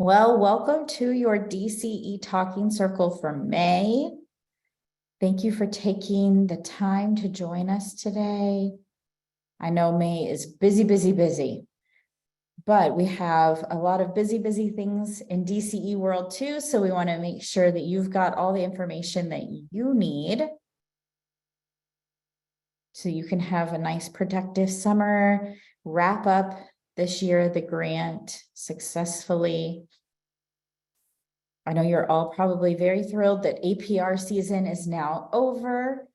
Well, welcome to your DCE Talking Circle for May. Thank you for taking the time to join us today. I know May is busy, busy, busy, but we have a lot of busy, busy things in DCE world too. So we want to make sure that you've got all the information that you need so you can have a nice productive summer, wrap up this year, the grant successfully. I know you're all probably very thrilled that APR season is now over.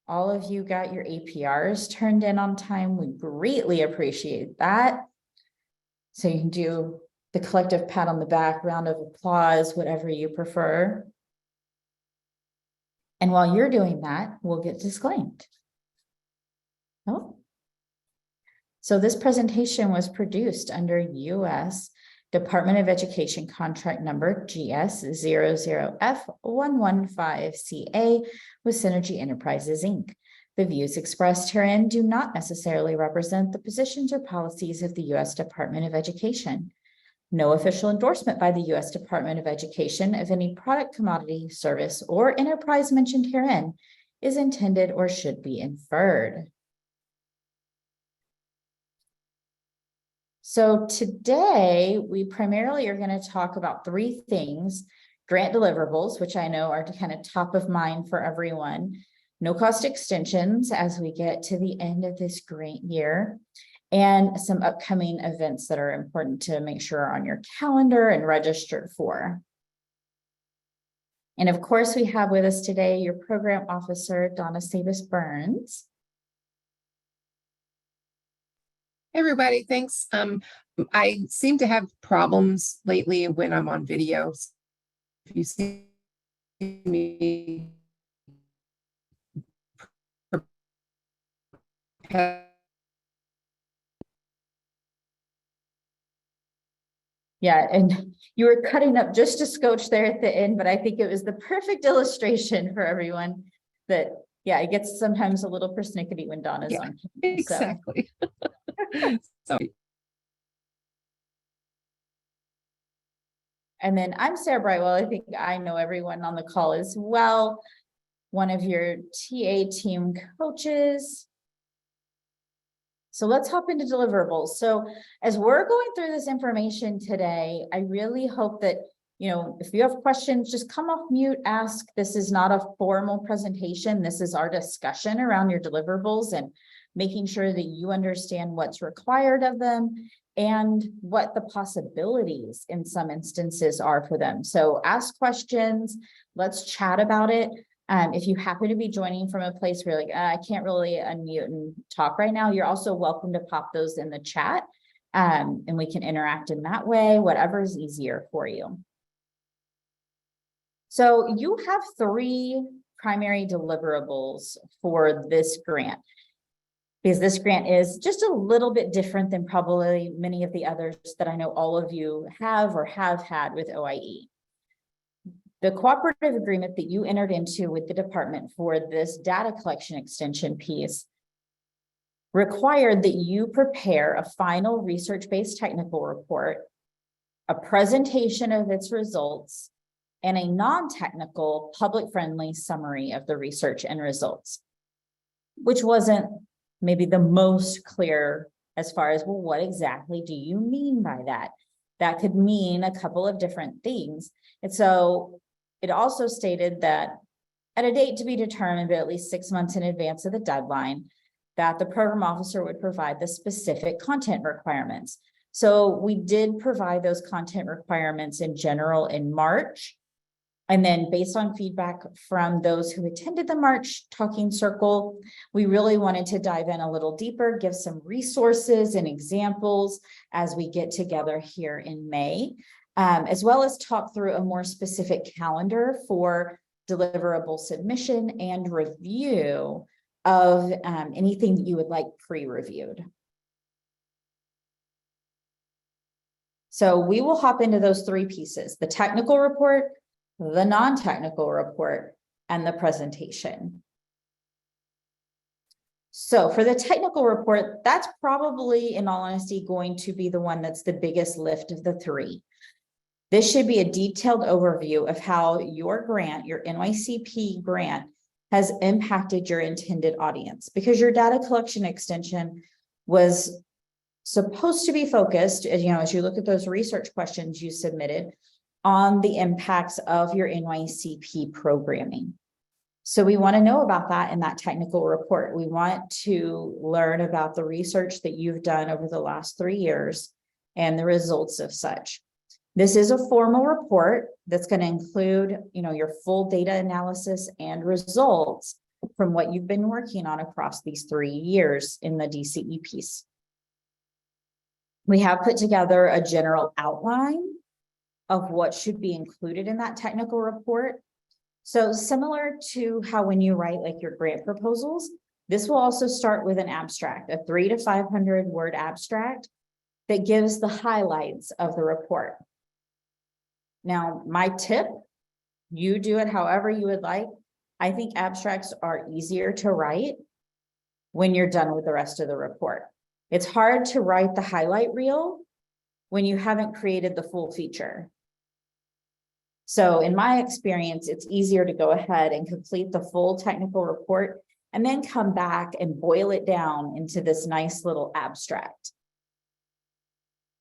All of you got your APRs turned in on time. We greatly appreciate that. So you can do the collective pat on the back, round of applause, whatever you prefer. And while you're doing that, we'll get disclaimed. Oh. So this presentation was produced under U.S. Department of Education contract number GS00F115CA with Synergy Enterprises, Inc. The views expressed herein do not necessarily represent the positions or policies of the U.S. Department of Education. No official endorsement by the U.S. Department of Education of any product, commodity, service, or enterprise mentioned herein is intended or should be inferred. So today, we primarily are going to talk about three things: grant deliverables, which I know are kind of top of mind for everyone, no cost extensions as we get to the end of this grant year, and some upcoming events that are important to make sure are on your calendar and registered for. And of course, we have with us today your program officer, Donna Sabis-Burns. Hey everybody, thanks. I seem to have problems lately when I'm on video. If you see me, yeah, and you were cutting up just a scotch there at the end, but I think it was the perfect illustration for everyone that, yeah, it gets sometimes a little persnickety when Donna's on camera, exactly. So. And then I'm Sarah Brightwell. I think I know everyone on the call as well. One of your TA team coaches. So let's hop into deliverables. So as we're going through this information today, I really hope that, if you have questions, just come off mute, ask. This is not a formal presentation. This is our discussion around your deliverables and making sure that you understand what's required of them and what the possibilities in some instances are for them. So ask questions, let's chat about it. If you happen to be joining from a place where you're like, I can't really unmute and talk right now, you're also welcome to pop those in the chat and we can interact in that way, whatever is easier for you. So you have three primary deliverables for this grant, because this grant is just a little bit different than probably many of the others that I know all of you have or have had with OIE. The cooperative agreement that you entered into with the department for this data collection extension piece required that you prepare a final research-based technical report, a presentation of its results, and a non-technical public-friendly summary of the research and results, which wasn't maybe the most clear as far as, well, what exactly do you mean by that? That could mean a couple of different things. And so it also stated that at a date to be determined, but at least 6 months in advance of the deadline, that the program officer would provide the specific content requirements. So we did provide those content requirements in general in March. And then based on feedback from those who attended the March Talking Circle, we really wanted to dive in a little deeper, give some resources and examples as we get together here in May, as well as talk through a more specific calendar for deliverable submission and review of anything that you would like pre-reviewed. So we will hop into those three pieces: the technical report, the non-technical report, and the presentation. So for the technical report, that's probably, in all honesty, going to be the one that's the biggest lift of the three. This should be a detailed overview of how your grant, your NYCP grant, has impacted your intended audience, because your data collection extension was supposed to be focused, as you know, as you look at those research questions you submitted, on the impacts of your NYCP programming. So we want to know about that in that technical report. We want to learn about the research that you've done over the last 3 years and the results of such. This is a formal report that's going to include, your full data analysis and results from what you've been working on across these 3 years in the DCE piece. We have put together a general outline of what should be included in that technical report. So similar to how when you write like your grant proposals, this will also start with an abstract, a 300 to 500 word abstract that gives the highlights of the report. Now, my tip, you do it however you would like. I think abstracts are easier to write when you're done with the rest of the report. It's hard to write the highlight reel when you haven't created the full feature. So in my experience, it's easier to go ahead and complete the full technical report and then come back and boil it down into this nice little abstract.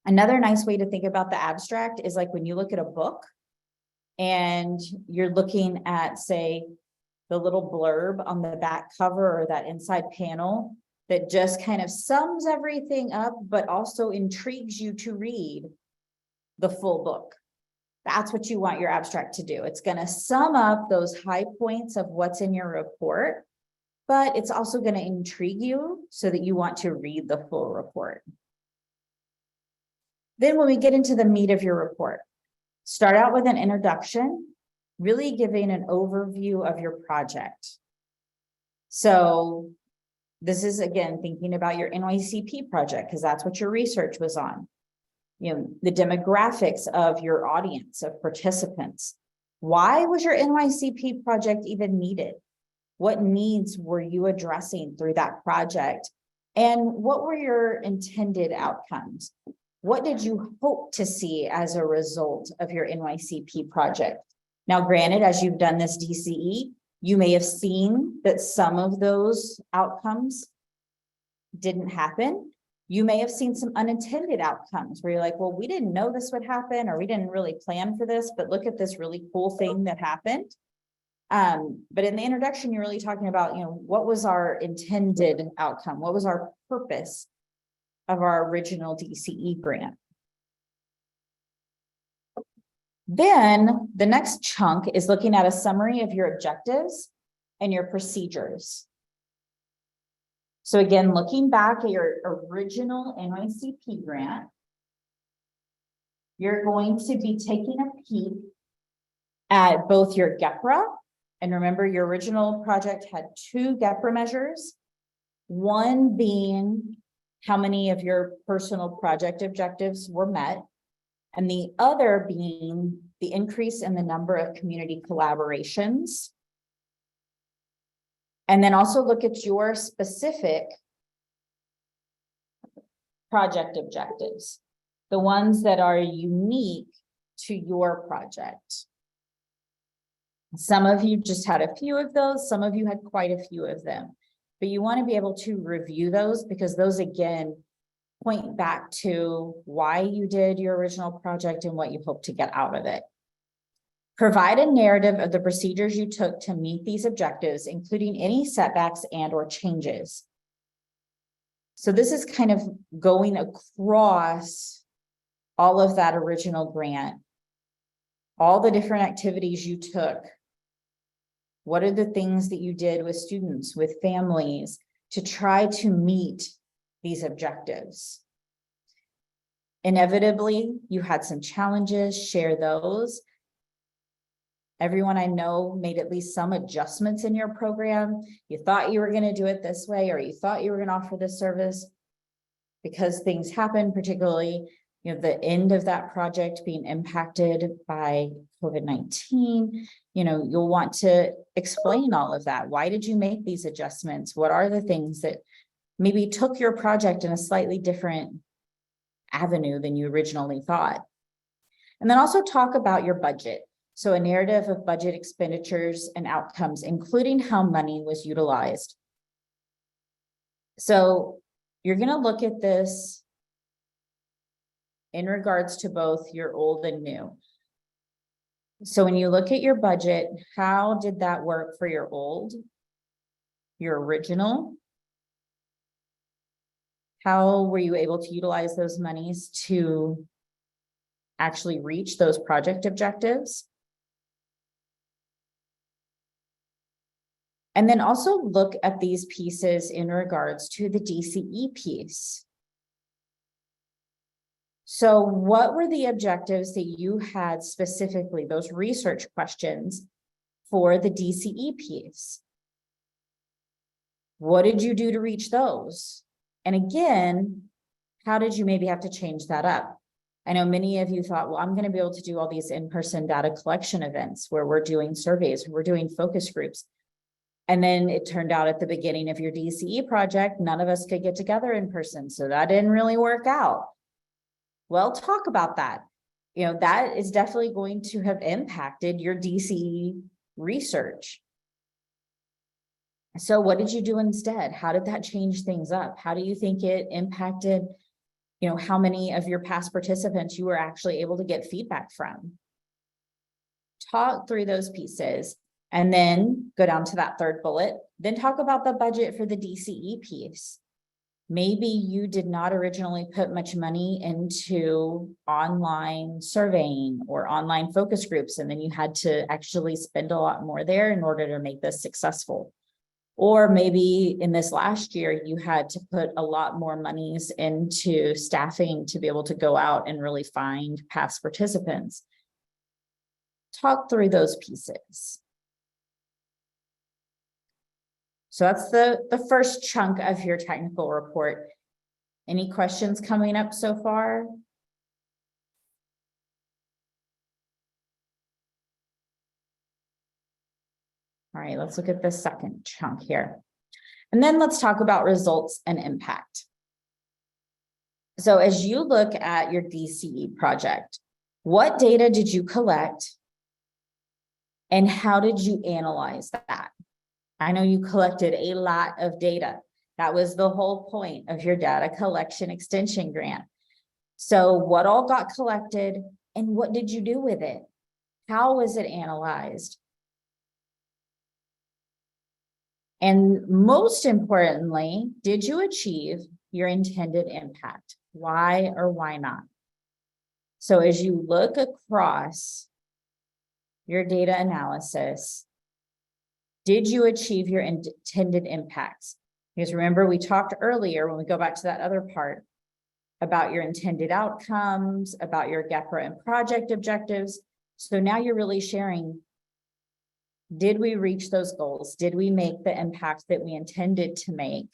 Another nice way to think about the abstract is like when you look at a book and you're looking at, say, the little blurb on the back cover or that inside panel that just kind of sums everything up, but also intrigues you to read the full book. That's what you want your abstract to do. It's going to sum up those high points of what's in your report, but it's also going to intrigue you so that you want to read the full report. Then when we get into the meat of your report, start out with an introduction, really giving an overview of your project. So this is, again, thinking about your NYCP project, because that's what your research was on. The demographics of your audience of participants. Why was your NYCP project even needed? What needs were you addressing through that project? And what were your intended outcomes? What did you hope to see as a result of your NYCP project? Now, granted, as you've done this DCE, you may have seen that some of those outcomes didn't happen. You may have seen some unintended outcomes where you're like, well, we didn't know this would happen, or we didn't really plan for this, but look at this really cool thing that happened. But in the introduction, you're really talking about, what was our intended outcome? What was our purpose of our original DCE grant? Then the next chunk is looking at a summary of your objectives and your procedures. So again, looking back at your original NYCP grant, you're going to be taking a peek at both your GEPRA, and remember your original project had 2 GEPRA measures, one being how many of your personal project objectives were met, and the other being the increase in the number of community collaborations. And then also look at your specific project objectives, the ones that are unique to your project. Some of you just had a few of those, some of you had quite a few of them, but you want to be able to review those, because those again point back to why you did your original project and what you hope to get out of it. Provide a narrative of the procedures you took to meet these objectives, including any setbacks and/or changes. So this is kind of going across all of that original grant, all the different activities you took. What are the things that you did with students, with families, to try to meet these objectives? Inevitably, you had some challenges, share those. Everyone I know made at least some adjustments in your program. You thought you were going to do it this way, or you thought you were going to offer this service because things happen, particularly, the end of that project being impacted by COVID-19, you'll want to explain all of that. Why did you make these adjustments? What are the things that maybe took your project in a slightly different avenue than you originally thought? And then also talk about your budget. So a narrative of budget expenditures and outcomes, including how money was utilized. So you're going to look at this in regards to both your old and new. So when you look at your budget, how did that work for your old, your original? How were you able to utilize those monies to actually reach those project objectives? And then also look at these pieces in regards to the DCE piece. So what were the objectives that you had specifically, those research questions for the DCE piece? What did you do to reach those? And again, how did you maybe have to change that up? I know many of you thought, well, I'm going to be able to do all these in-person data collection events where we're doing surveys, we're doing focus groups. And then it turned out at the beginning of your DCE project, none of us could get together in person. So that didn't really work out. Well, talk about that. That is definitely going to have impacted your DCE research. So what did you do instead? How did that change things up? How do you think it impacted, how many of your past participants you were actually able to get feedback from? Talk through those pieces. And then go down to that third bullet, then talk about the budget for the DCE piece. Maybe you did not originally put much money into online surveying or online focus groups, and then you had to actually spend a lot more there in order to make this successful. Or maybe in this last year, you had to put a lot more monies into staffing to be able to go out and really find past participants. Talk through those pieces. So that's the first chunk of your technical report. Any questions coming up so far? All right, let's look at the second chunk here. And then let's talk about results and impact. So as you look at your DCE project, what data did you collect and how did you analyze that? I know you collected a lot of data. That was the whole point of your data collection extension grant. So what all got collected and what did you do with it? How was it analyzed? And most importantly, did you achieve your intended impact? Why or why not? So as you look across your data analysis, did you achieve your intended impacts? Because remember, we talked earlier when we go back to that other part about your intended outcomes, about your GEPRA and project objectives. So now you're really sharing, did we reach those goals? Did we make the impact that we intended to make?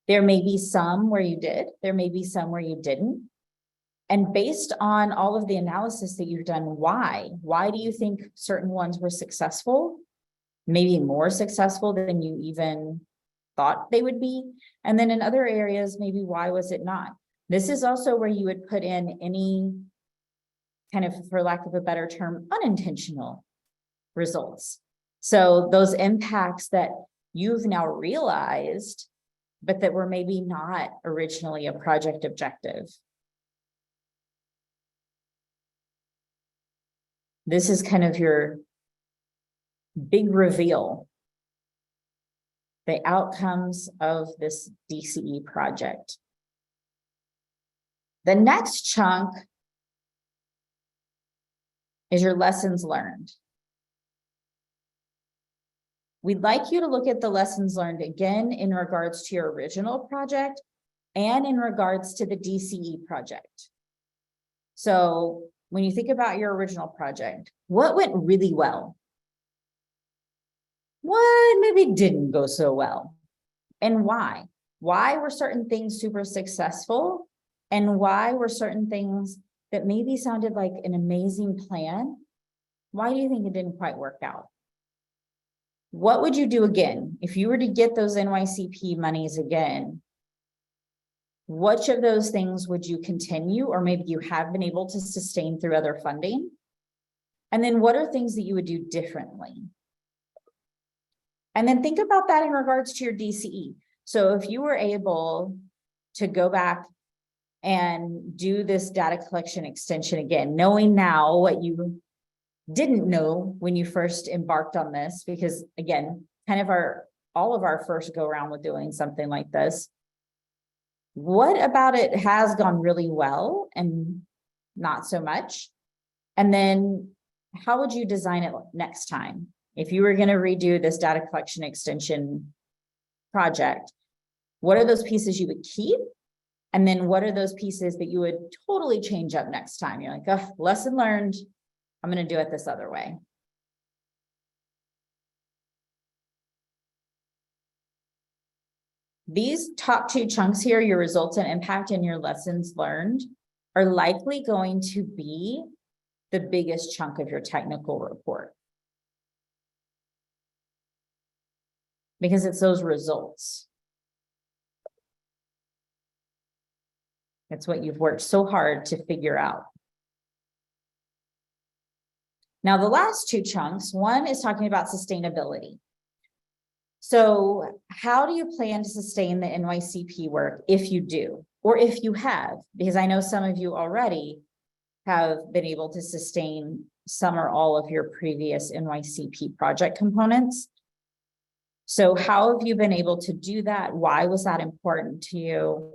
There may be some where you did, there may be some where you didn't. And based on all of the analysis that you've done, why? Why do you think certain ones were successful? Maybe more successful than you even thought they would be. And then in other areas, maybe why was it not? This is also where you would put in any kind of, for lack of a better term, unintentional results. So those impacts that you've now realized, but that were maybe not originally a project objective. This is kind of your big reveal, the outcomes of this DCE project. The next chunk is your lessons learned. We'd like you to look at the lessons learned again in regards to your original project and in regards to the DCE project. So when you think about your original project, what went really well? What maybe didn't go so well? And why? Why were certain things super successful And why were certain things that maybe sounded like an amazing plan, why do you think it didn't quite work out? What would you do again? If you were to get those NYCP monies again, which of those things would you continue, or maybe you have been able to sustain through other funding? And then what are things that you would do differently? And then think about that in regards to your DCE. So if you were able to go back and do this data collection extension again, knowing now what you didn't know when you first embarked on this, because again, kind of all of our first go around with doing something like this, what about it has gone really well and not so much? And then how would you design it next time? If you were going to redo this data collection extension project, what are those pieces you would keep? And then what are those pieces that you would totally change up next time? You're like, oh, lesson learned. I'm going to do it this other way. These top two chunks here, your results and impact and your lessons learned, are likely going to be the biggest chunk of your technical report. Because it's those results. It's what you've worked so hard to figure out. Now, the last two chunks, one is talking about sustainability. So how do you plan to sustain the NYCP work if you do, or if you have? Because I know some of you already have been able to sustain some or all of your previous NYCP project components. So how have you been able to do that? Why was that important to you?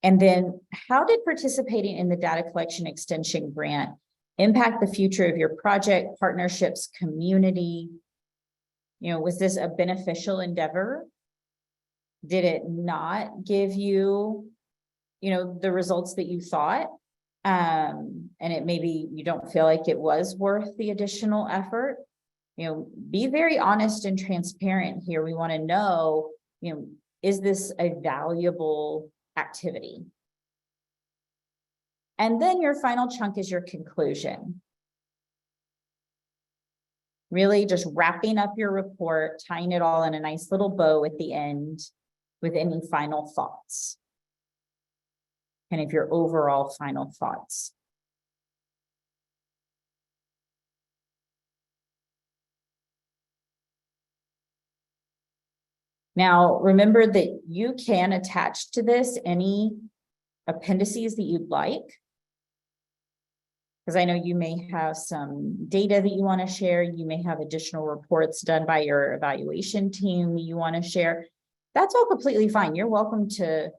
And then how did participating in the data collection extension grant impact the future of your project, partnerships, community? You know, was this a beneficial endeavor? Did it not give you, the results that you thought? And it maybe you don't feel like it was worth the additional effort? Be very honest and transparent here. We want to know, is this a valuable activity? And then your final chunk is your conclusion. Really just wrapping up your report, tying it all in a nice little bow at the end with any final thoughts. Kind of your overall final thoughts. Now, remember that you can attach to this any appendices that you'd like. Because I know you may have some data that you want to share. You may have additional reports done by your evaluation team you want to share. That's all completely fine. You're welcome to,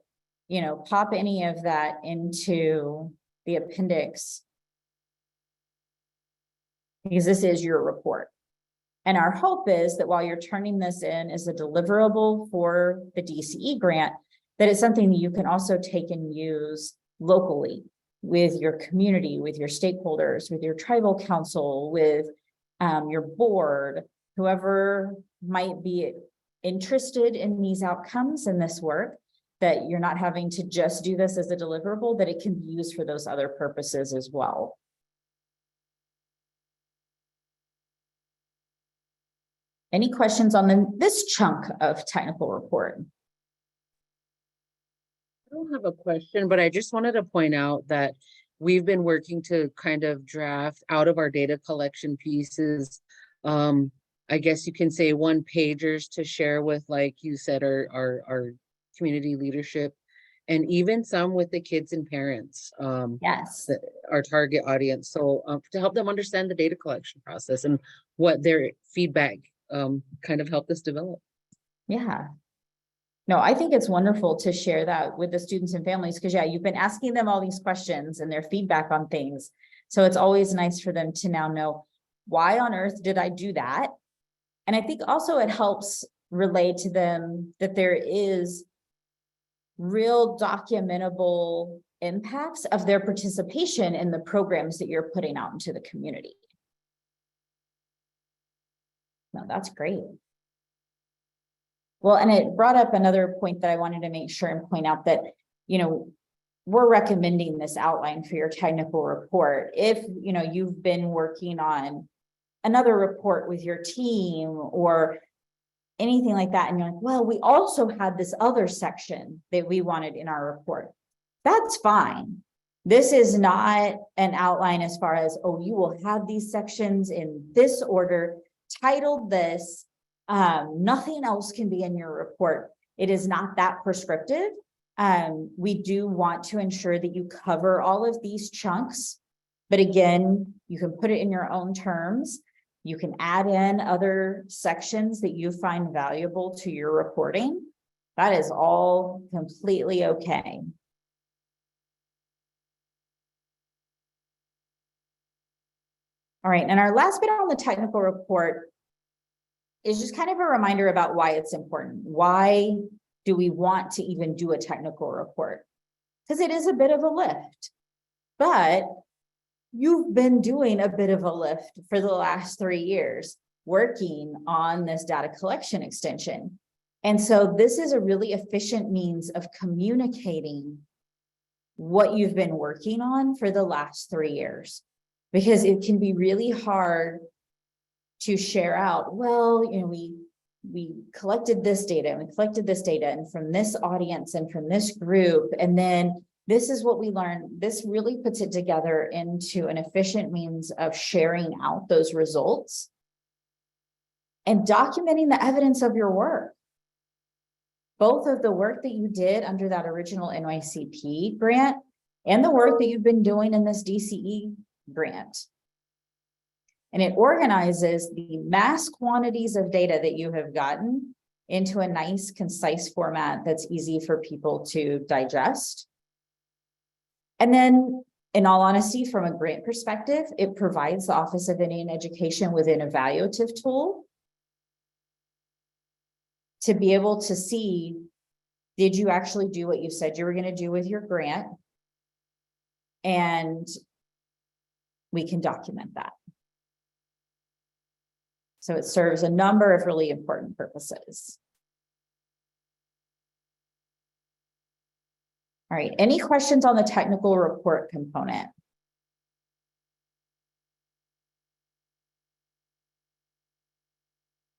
pop any of that into the appendix, because this is your report. And our hope is that while you're turning this in as a deliverable for the DCE grant, that it's something that you can also take and use locally with your community, with your stakeholders, with your tribal council, with your board, whoever might be interested in these outcomes and this work, that you're not having to just do this as a deliverable, that it can be used for those other purposes as well. Any questions on this chunk of technical report? I don't have a question, but I just wanted to point out that we've been working to kind of draft out of our data collection pieces. I guess you can say one-pagers to share with, like you said, our community leadership, and even some with the kids and parents. Yes. Our target audience. So to help them understand the data collection process and what their feedback kind of helped us develop. Yeah. No, I think it's wonderful to share that with the students and families, because you've been asking them all these questions and their feedback on things. So it's always nice for them to now know, why on earth did I do that? And I think also it helps relay to them that there is real documentable impacts of their participation in the programs that you're putting out into the community. No, that's great. Well, and it brought up another point that I wanted to make sure and point out, that we're recommending this outline for your technical report. If, you've been working on another report with your team or anything like that, and you're like, well, we also had this other section that we wanted in our report. That's fine. This is not an outline as far as, oh, you will have these sections in this order, titled this, nothing else can be in your report. It is not that prescriptive. We do want to ensure that you cover all of these chunks, but again, you can put it in your own terms. You can add in other sections that you find valuable to your reporting. That is all completely okay. All right, and our last bit on the technical report is just kind of a reminder about why it's important. Why do we want to even do a technical report? Because it is a bit of a lift, but you've been doing a bit of a lift for the last 3 years, working on this data collection extension. And so this is a really efficient means of communicating what you've been working on for the last 3 years, because it can be really hard to share out, well, we collected this data and we collected this data and from this audience and from this group, and then this is what we learned. This really puts it together into an efficient means of sharing out those results and documenting the evidence of your work. Both of the work that you did under that original NYCP grant and the work that you've been doing in this DCE grant. And it organizes the mass quantities of data that you have gotten into a nice, concise format that's easy for people to digest. And then, in all honesty, from a grant perspective, it provides the Office of Indian Education with an evaluative tool to be able to see, did you actually do what you said you were going to do with your grant? And we can document that. So it serves a number of really important purposes. All right, any questions on the technical report component?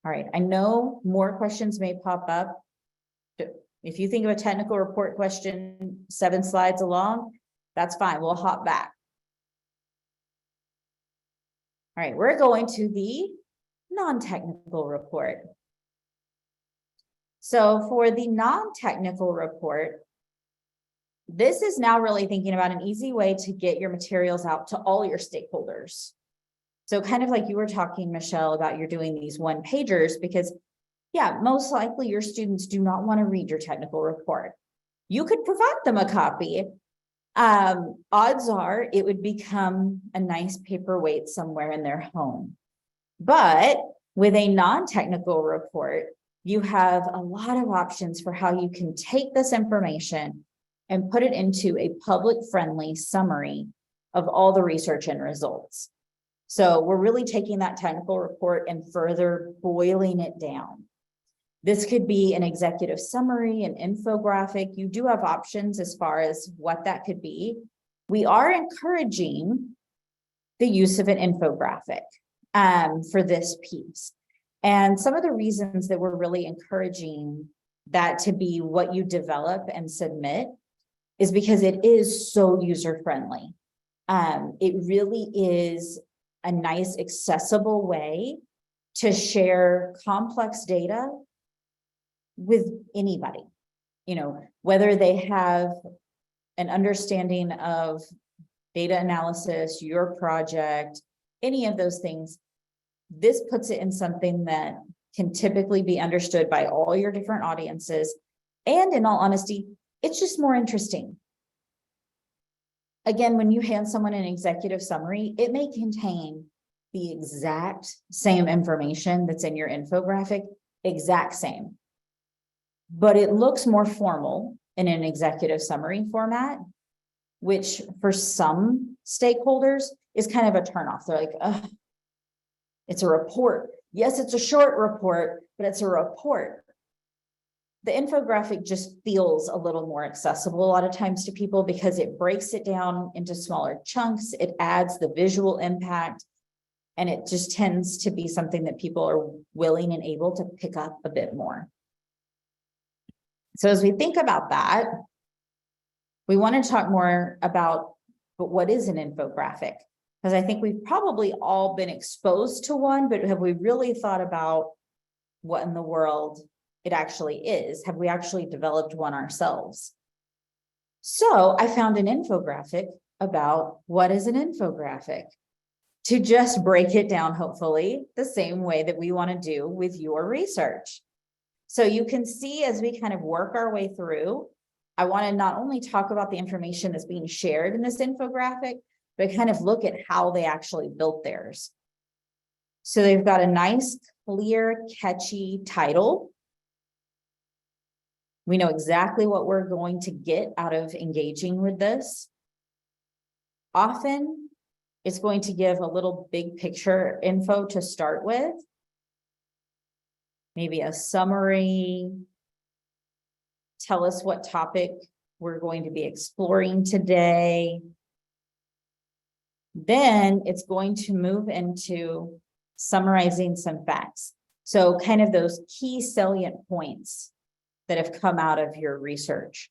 All right, I know more questions may pop up. If you think of a technical report question 7 slides along, that's fine, we'll hop back. All right, we're going to the non-technical report. So for the non-technical report, this is now really thinking about an easy way to get your materials out to all your stakeholders. So kind of like you were talking, Michelle, about you're doing these 1-pagers because, yeah, most likely your students do not want to read your technical report. You could provide them a copy. Odds are it would become a nice paperweight somewhere in their home. But with a non-technical report, you have a lot of options for how you can take this information and put it into a public-friendly summary of all the research and results. So we're really taking that technical report and further boiling it down. This could be an executive summary, an infographic. You do have options as far as what that could be. We are encouraging the use of an infographic for this piece. And some of the reasons that we're really encouraging that to be what you develop and submit is because it is so user-friendly. It really is a nice, accessible way to share complex data with anybody, whether they have an understanding of data analysis, your project, any of those things. This puts it in something that can typically be understood by all your different audiences. And in all honesty, it's just more interesting. Again, when you hand someone an executive summary, it may contain the exact same information that's in your infographic, exact same. But it looks more formal in an executive summary format, which for some stakeholders is kind of a turnoff. They're like, ugh, it's a report. Yes, it's a short report, but it's a report. the infographic just feels a little more accessible a lot of times to people because it breaks it down into smaller chunks. It adds the visual impact, and it just tends to be something that people are willing and able to pick up a bit more. So as we think about that, we want to talk more about, but what is an infographic? Because I think we've probably all been exposed to one, but have we really thought about what in the world it actually is? Have we actually developed one ourselves? So I found an infographic about what is an infographic, to just break it down, hopefully, the same way that we want to do with your research. So you can see as we kind of work our way through, I want to not only talk about the information that's being shared in this infographic, but kind of look at how they actually built theirs. So they've got a nice, clear, catchy title. We know exactly what we're going to get out of engaging with this. Often, it's going to give a little big picture info to start with. Maybe a summary. Tell us what topic we're going to be exploring today. Then it's going to move into summarizing some facts. So kind of those key salient points that have come out of your research.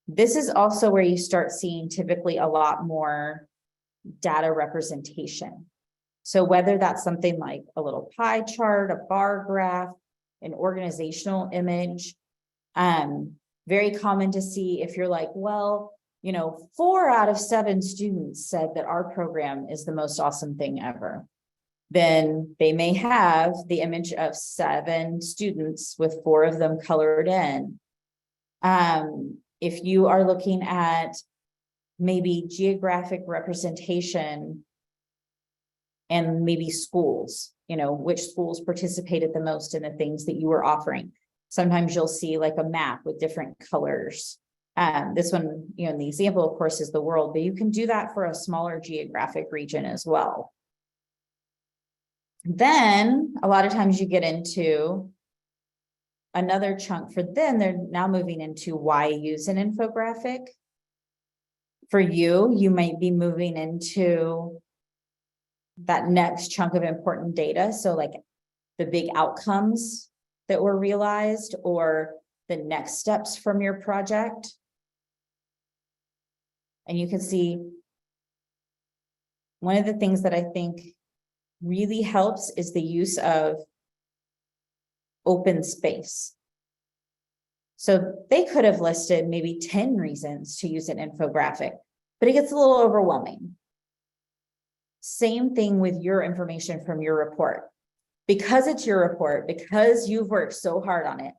This is also where you start seeing typically a lot more data representation. So whether that's something like a little pie chart, a bar graph, an organizational image, very common to see if you're like, well, 4 out of 7 students said that our program is the most awesome thing ever. Then they may have the image of 7 students with 4 of them colored in. If you are looking at maybe geographic representation and maybe schools, which schools participated the most in the things that you were offering. Sometimes you'll see like a map with different colors. This one, in the example, of course, is the world, but you can do that for a smaller geographic region as well. Then a lot of times you get into another chunk for them. They're now moving into why use an infographic. For you, you might be moving into that next chunk of important data. So like the big outcomes that were realized or the next steps from your project. And you can see one of the things that I think really helps is the use of open space. So they could have listed maybe 10 reasons to use an infographic, but it gets a little overwhelming. Same thing with your information from your report. Because it's your report, because you've worked so hard on it,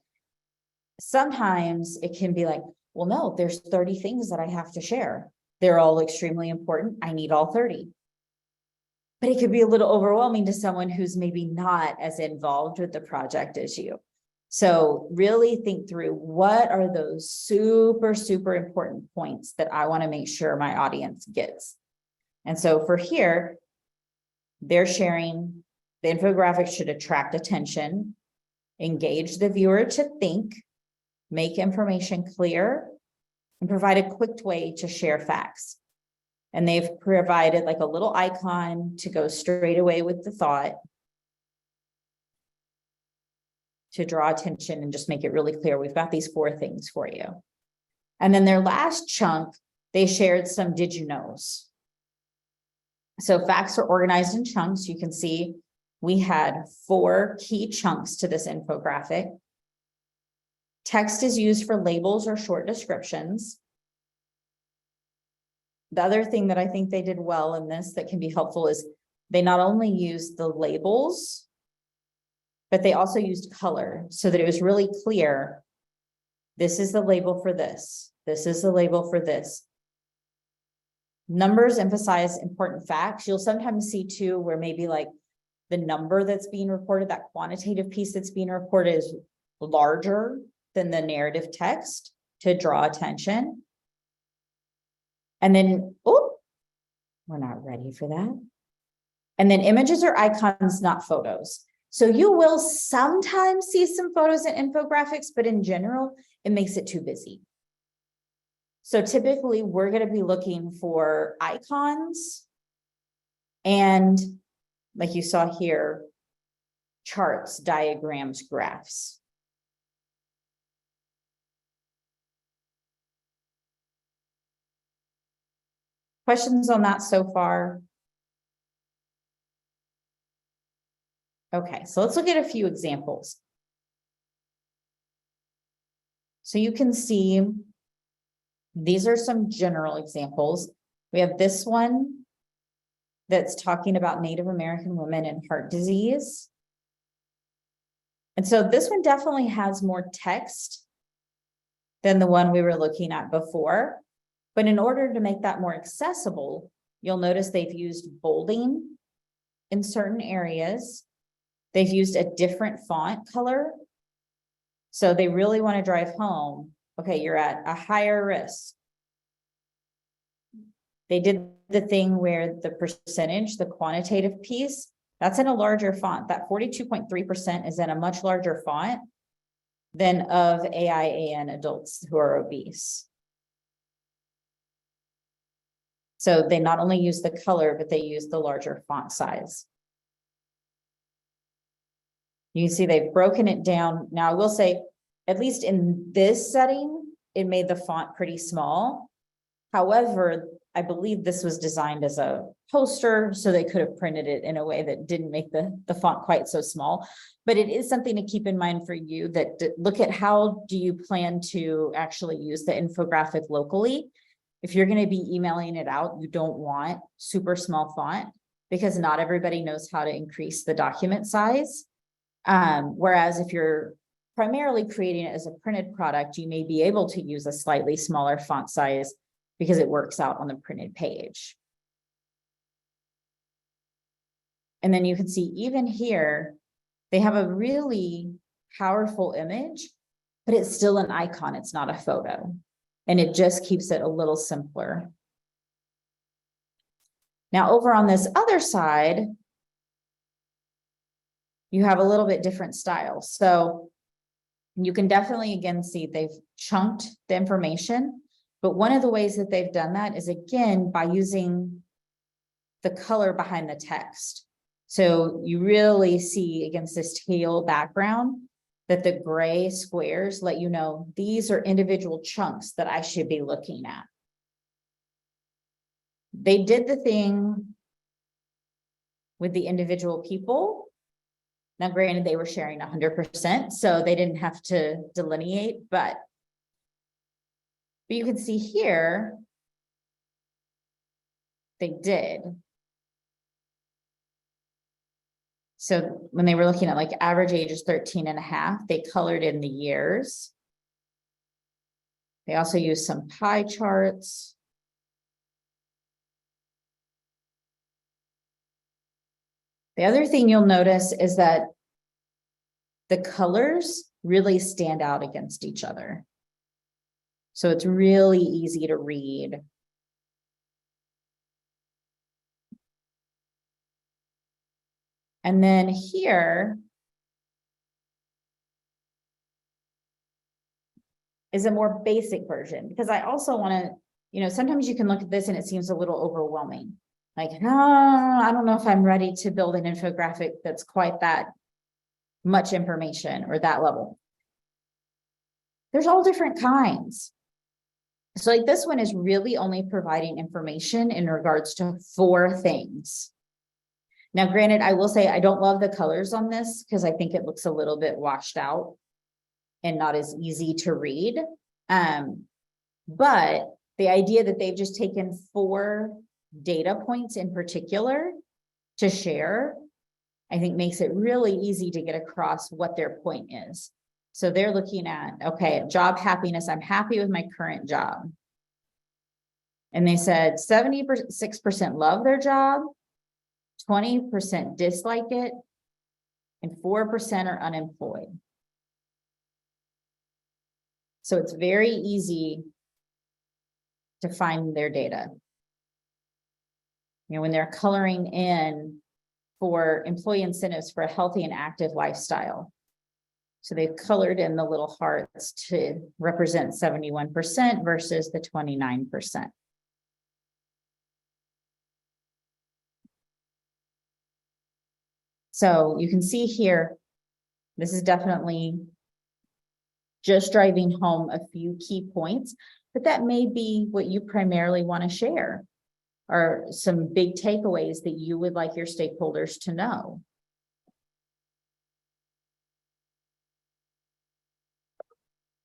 sometimes it can be like, well, no, there's 30 things that I have to share. They're all extremely important. I need all 30. But it could be a little overwhelming to someone who's maybe not as involved with the project as you. So really think through what are those super, super important points that I want to make sure my audience gets. And so for here, they're sharing the infographic should attract attention, engage the viewer to think, make information clear, and provide a quick way to share facts. And they've provided like a little icon to go straight away with the thought, to draw attention and just make it really clear. We've got these 4 things for you. And then their last chunk, they shared some did you knows. So facts are organized in chunks. You can see we had 4 key chunks to this infographic. Text is used for labels or short descriptions. The other thing that I think they did well in this that can be helpful is they not only used the labels, but they also used color so that it was really clear. This is the label for this. This is the label for this. Numbers emphasize important facts. You'll sometimes see too, where maybe like the number that's being reported, that quantitative piece that's being reported is larger than the narrative text to draw attention. And then, oh, we're not ready for that. And then images or icons, not photos. So you will sometimes see some photos and infographics, but in general, it makes it too busy. So typically we're going to be looking for icons and, like you saw here, charts, diagrams, graphs. Questions on that so far? Okay, so let's look at a few examples. So you can see these are some general examples. We have this one that's talking about Native American women and heart disease. And so this one definitely has more text than the one we were looking at before. But in order to make that more accessible, you'll notice they've used bolding in certain areas. They've used a different font color. So they really want to drive home, okay, you're at a higher risk. They did the thing where the percentage, the quantitative piece, that's in a larger font. That 42.3% is in a much larger font than of AIAN adults who are obese. So they not only use the color, but they use the larger font size. You can see they've broken it down. Now, I will say, at least in this setting, it made the font pretty small. However, I believe this was designed as a poster, so they could have printed it in a way that didn't make the font quite so small. But it is something to keep in mind for you, that look at how do you plan to actually use the infographic locally. If you're going to be emailing it out, you don't want super small font because not everybody knows how to increase the document size. Whereas if you're primarily creating it as a printed product, you may be able to use a slightly smaller font size because it works out on the printed page. And then you can see even here, they have a really powerful image, but it's still an icon. It's not a photo. And it just keeps it a little simpler. Now over on this other side, you have a little bit different style. So you can definitely, again, see they've chunked the information. But one of the ways that they've done that is, again, by using the color behind the text. So you really see against this teal background that the gray squares let you know these are individual chunks that I should be looking at. They did the thing with the individual people. Now, granted, they were sharing 100%, so they didn't have to delineate, but you can see here, they did. So when they were looking at like average age is 13.5, they colored in the years. They also used some pie charts. The other thing you'll notice is that the colors really stand out against each other. So it's really easy to read. And then here is a more basic version, because I also want to, sometimes you can look at this and it seems a little overwhelming. Like, I don't know if I'm ready to build an infographic that's quite that much information or that level. There's all different kinds. So like this one is really only providing information in regards to 4 things. Now, granted, I will say I don't love the colors on this because I think it looks a little bit washed out and not as easy to read. But the idea that they've just taken 4 data points in particular to share, I think makes it really easy to get across what their point is. So they're looking at, okay, job happiness. I'm happy with my current job. And they said 76% love their job, 20% dislike it, and 4% are unemployed. So it's very easy to find their data. When they're coloring in for employee incentives for a healthy and active lifestyle. So they've colored in the little hearts to represent 71% versus the 29%. So you can see here, this is definitely just driving home a few key points, but that may be what you primarily want to share, or some big takeaways that you would like your stakeholders to know.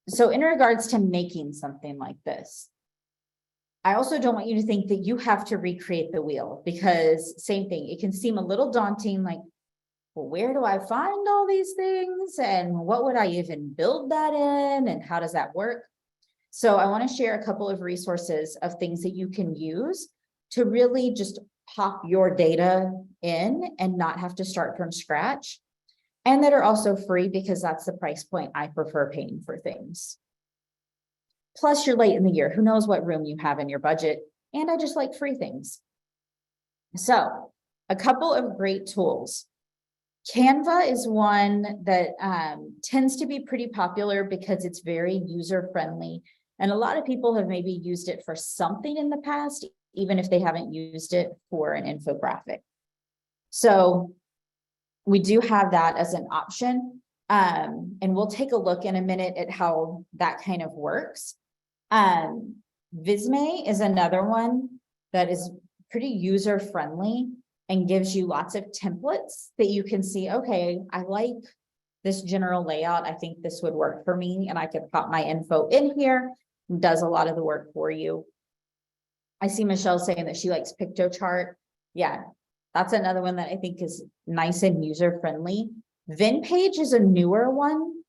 So in regards to making something like this, I also don't want you to think that you have to recreate the wheel, because same thing, it can seem a little daunting, like, well, where do I find all these things? And what would I even build that in? And how does that work? So I want to share a couple of resources of things that you can use to really just pop your data in and not have to start from scratch, and that are also free, because that's the price point I prefer paying for things. Plus, you're late in the year. Who knows what room you have in your budget? And I just like free things. So a couple of great tools. Canva is one that tends to be pretty popular because it's very user-friendly. And a lot of people have maybe used it for something in the past, even if they haven't used it for an infographic. So we do have that as an option. And we'll take a look in a minute at how that kind of works. Visme is another one that is pretty user-friendly and gives you lots of templates that you can see, okay, I like this general layout. I think this would work for me, and I could pop my info in here. It does a lot of the work for you. I see Michelle saying that she likes PictoChart. Yeah, that's another one that I think is nice and user-friendly. VinPage is a newer one,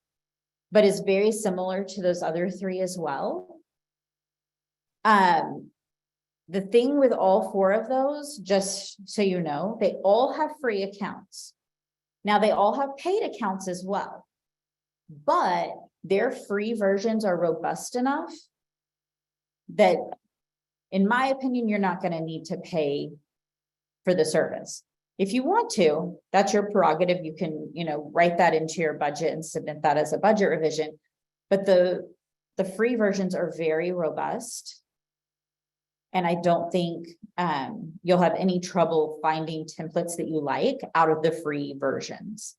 but is very similar to those other three as well. The thing with all four of those, just so you know, they all have free accounts. Now, they all have paid accounts as well, but their free versions are robust enough that, in my opinion, you're not going to need to pay for the service. If you want to, that's your prerogative. You can, write that into your budget and submit that as a budget revision. But the free versions are very robust. And I don't think you'll have any trouble finding templates that you like out of the free versions.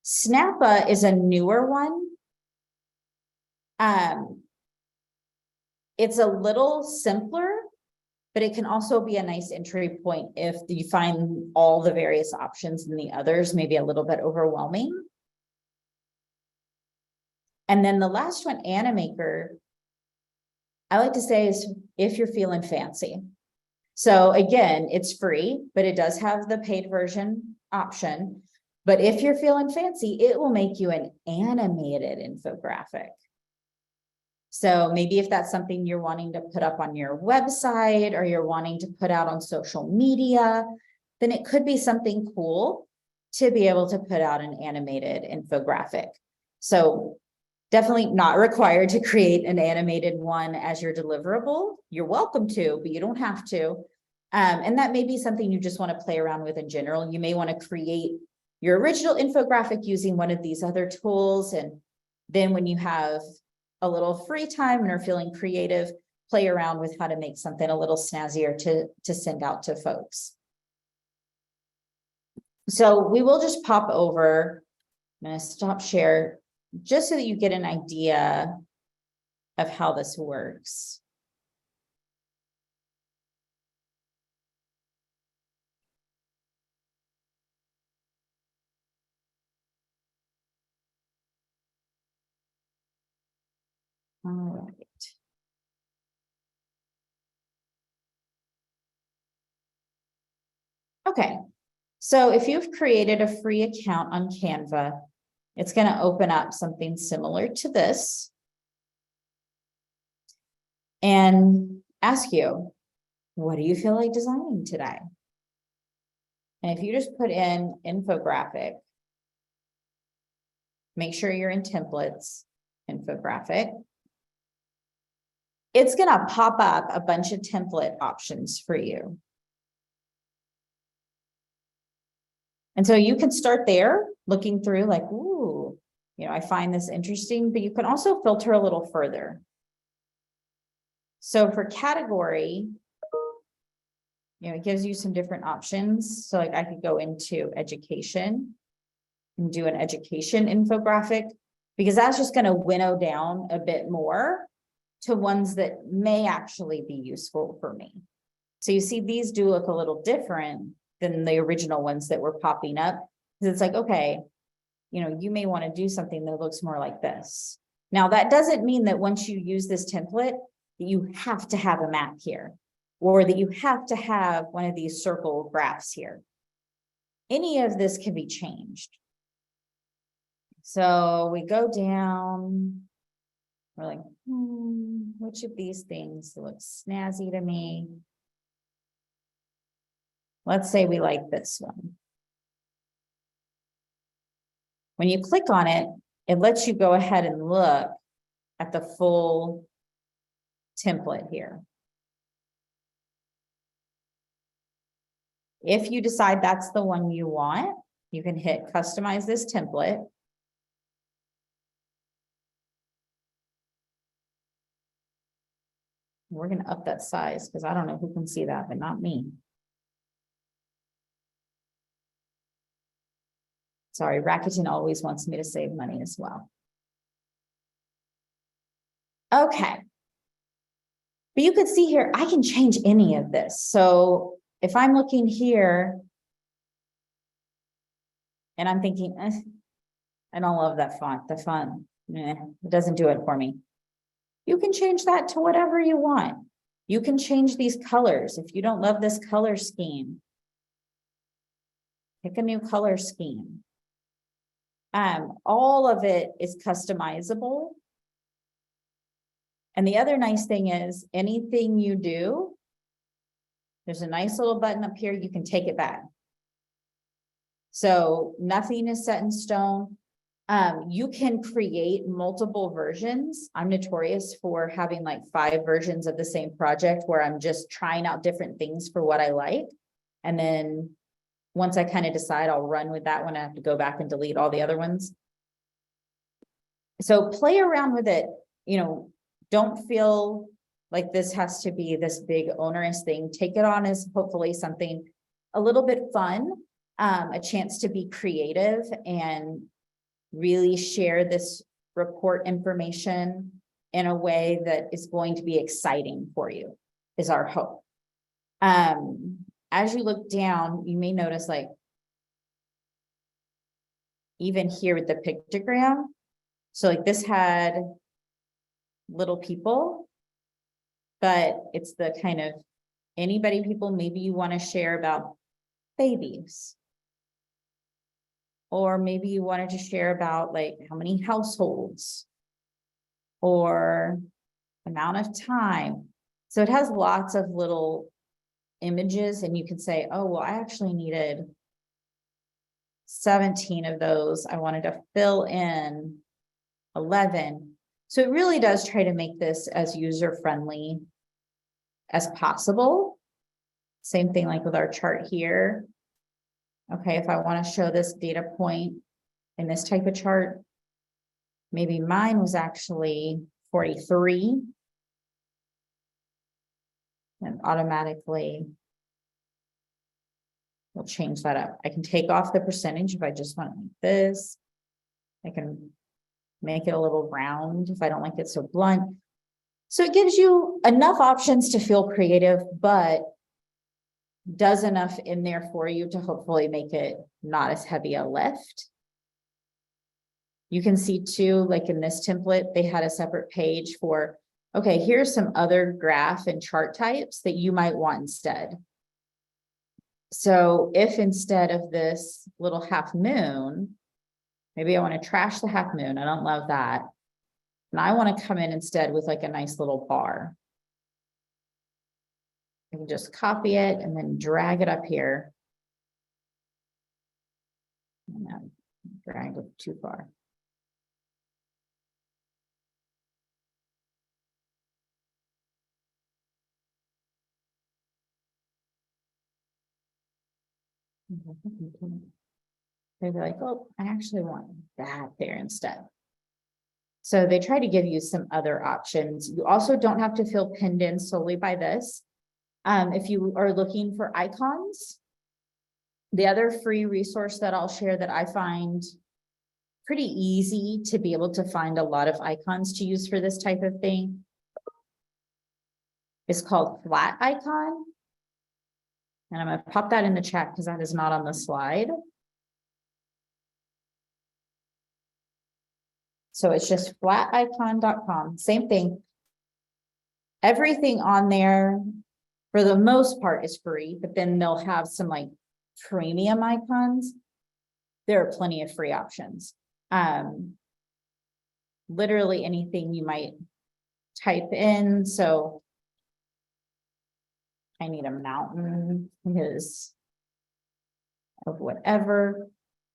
Snappa is a newer one. It's a little simpler, but it can also be a nice entry point if you find all the various options in the others maybe a little bit overwhelming. And then the last one, Animaker, I like to say is if you're feeling fancy. So again, it's free, but it does have the paid version option. But if you're feeling fancy, it will make you an animated infographic. So maybe if that's something you're wanting to put up on your website or you're wanting to put out on social media, then it could be something cool to be able to put out an animated infographic. So definitely not required to create an animated one as your deliverable. You're welcome to, but you don't have to. And that may be something you just want to play around with in general. You may want to create your original infographic using one of these other tools. And then when you have a little free time and are feeling creative, play around with how to make something a little snazzier to send out to folks. So we will just pop over. I'm going to stop share just so that you get an idea of how this works. All right. Okay, so if you've created a free account on Canva, it's going to open up something similar to this and ask you, what do you feel like designing today? And if you just put in infographic, make sure you're in templates, infographic, it's going to pop up a bunch of template options for you. And so you can start there looking through like, ooh, I find this interesting, but you can also filter a little further. So for category, it gives you some different options. So like I could go into education and do an education infographic, because that's just going to winnow down a bit more to ones that may actually be useful for me. So you see, these do look a little different than the original ones that were popping up. Because it's like, okay, you may want to do something that looks more like this. Now, that doesn't mean that once you use this template, that you have to have a map here, or that you have to have one of these circle graphs here. Any of this can be changed. So we go down, we're like, which of these things looks snazzy to me? Let's say we like this one. When you click on it, it lets you go ahead and look at the full template here. If you decide that's the one you want, you can hit customize this template. We're going to up that size because I don't know who can see that, but not me. Sorry, Rakuten always wants me to save money as well. Okay. But you can see here, I can change any of this. So if I'm looking here and I'm thinking, I don't love that font, the font, it doesn't do it for me. You can change that to whatever you want. You can change these colors. If you don't love this color scheme, pick a new color scheme. All of it is customizable. And the other nice thing is anything you do, there's a nice little button up here, you can take it back. So nothing is set in stone. You can create multiple versions. I'm notorious for having like 5 versions of the same project where I'm just trying out different things for what I like. And then once I kind of decide I'll run with that one, I have to go back and delete all the other ones. So play around with it. Don't feel like this has to be this big onerous thing. Take it on as hopefully something a little bit fun, a chance to be creative and really share this report information in a way that is going to be exciting for you, is our hope. As you look down, you may notice like, even here with the pictogram. So like this had little people, but it's the kind of anybody people, maybe you want to share about babies. Or maybe you wanted to share about like how many households or amount of time. So it has lots of little images and you can say, oh, well, I actually needed 17 of those. I wanted to fill in 11. So it really does try to make this as user-friendly as possible. Same thing like with our chart here. Okay, if I want to show this data point in this type of chart, maybe mine was actually 43. And automatically we'll change that up. I can take off the percentage if I just want it like this. I can make it a little round if I don't like it so blunt. So it gives you enough options to feel creative, but does enough in there for you to hopefully make it not as heavy a lift. You can see too, like in this template, they had a separate page for, okay, here's some other graph and chart types that you might want instead. So if instead of this little half moon, maybe I want to trash the half moon, I don't love that. And I want to come in instead with like a nice little bar. I can just copy it and then drag it up here. And drag it too far. they'd be like, oh, I actually want that there instead. So they try to give you some other options. You also don't have to feel pinned in solely by this. If you are looking for icons, the other free resource that I'll share that I find pretty easy to be able to find a lot of icons to use for this type of thing is called Flat Icon. And I'm going to pop that in the chat because that is not on the slide. So it's just flaticon.com, same thing. Everything on there, for the most part, is free, but then they'll have some like premium icons. There are plenty of free options. Literally anything you might type in. So I need a mountain because of whatever.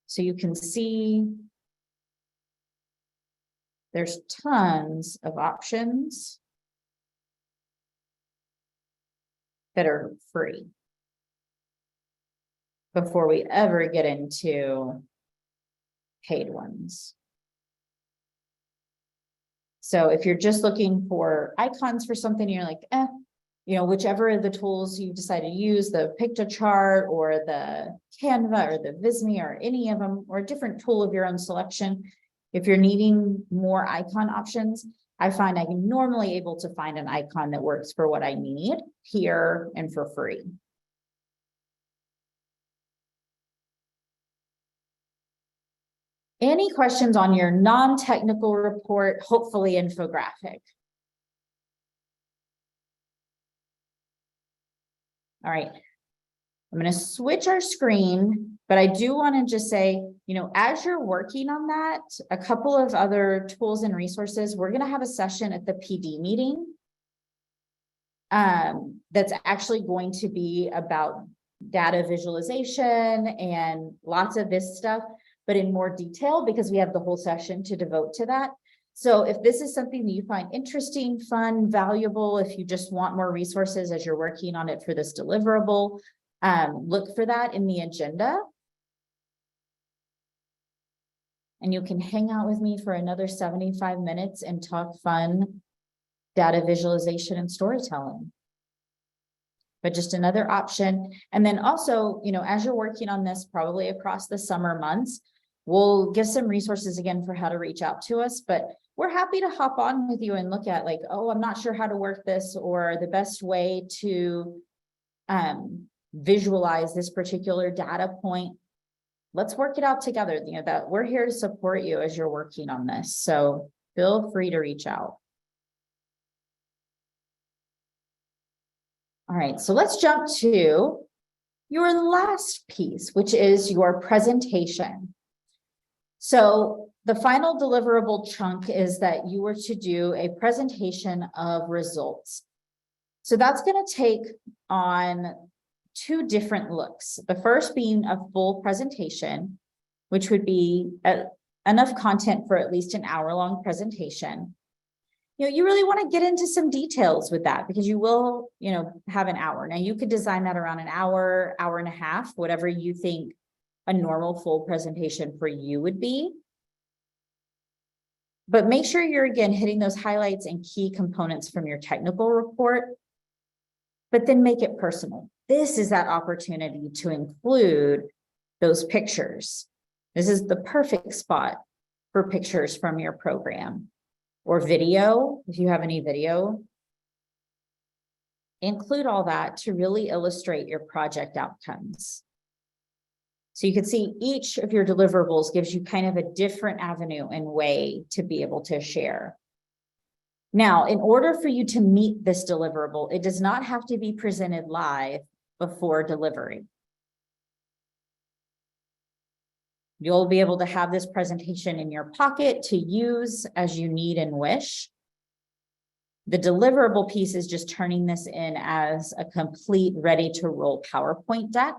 So you can see there's tons of options that are free before we ever get into paid ones. So if you're just looking for icons for something, you're like, whichever of the tools you decide to use, the Pictochart or the Canva or the Visme or any of them, or a different tool of your own selection. If you're needing more icon options, I find I'm normally able to find an icon that works for what I need here and for free. Any questions on your non-technical report, hopefully infographic? All right, I'm going to switch our screen, but I do want to just say, as you're working on that, a couple of other tools and resources, we're going to have a session at the PD meeting that's actually going to be about data visualization and lots of this stuff, but in more detail because we have the whole session to devote to that. So if this is something that you find interesting, fun, valuable, if you just want more resources as you're working on it for this deliverable, look for that in the agenda. And you can hang out with me for another 75 minutes and talk fun data visualization and storytelling. But just another option. And then also, as you're working on this, probably across the summer months, we'll give some resources again for how to reach out to us, but we're happy to hop on with you and look at like, oh, I'm not sure how to work this, or the best way to visualize this particular data point. Let's work it out together. That we're here to support you as you're working on this. So feel free to reach out. All right, so let's jump to your last piece, which is your presentation. So the final deliverable chunk is that you were to do a presentation of results. So that's going to take on two different looks. The first being a full presentation, which would be enough content for at least an hour-long presentation. You really want to get into some details with that because you will, have an hour. Now you could design that around an hour, hour and a half, whatever you think a normal full presentation for you would be. But make sure you're, again, hitting those highlights and key components from your technical report, but then make it personal. This is that opportunity to include those pictures. This is the perfect spot for pictures from your program or video, if you have any video. Include all that to really illustrate your project outcomes. So you can see each of your deliverables gives you kind of a different avenue and way to be able to share. Now, in order for you to meet this deliverable, it does not have to be presented live before delivery. You'll be able to have this presentation in your pocket to use as you need and wish. The deliverable piece is just turning this in as a complete, ready to roll PowerPoint deck.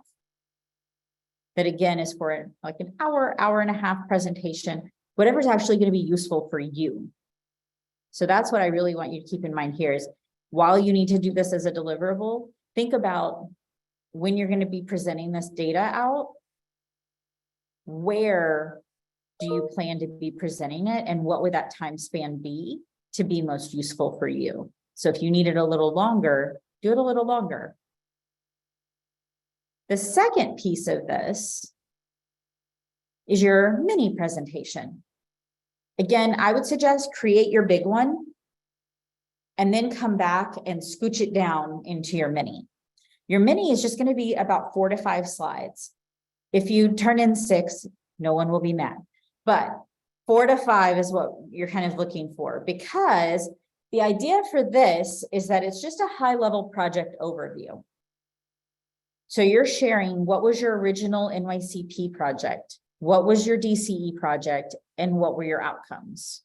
That again is for like an hour, hour and a half presentation, whatever's actually going to be useful for you. So that's what I really want you to keep in mind here is while you need to do this as a deliverable, think about when you're going to be presenting this data out. where do you plan to be presenting it, and what would that time span be to be most useful for you? So if you need it a little longer, do it a little longer. The second piece of this is your mini presentation. Again, I would suggest create your big one and then come back and scooch it down into your mini. Your mini is just going to be about 4 to 5 slides. If you turn in 6, no one will be mad, but 4 to 5 is what you're kind of looking for, because the idea for this is that it's just a high-level project overview. So you're sharing what was your original NYCP project, what was your DCE project, and what were your outcomes,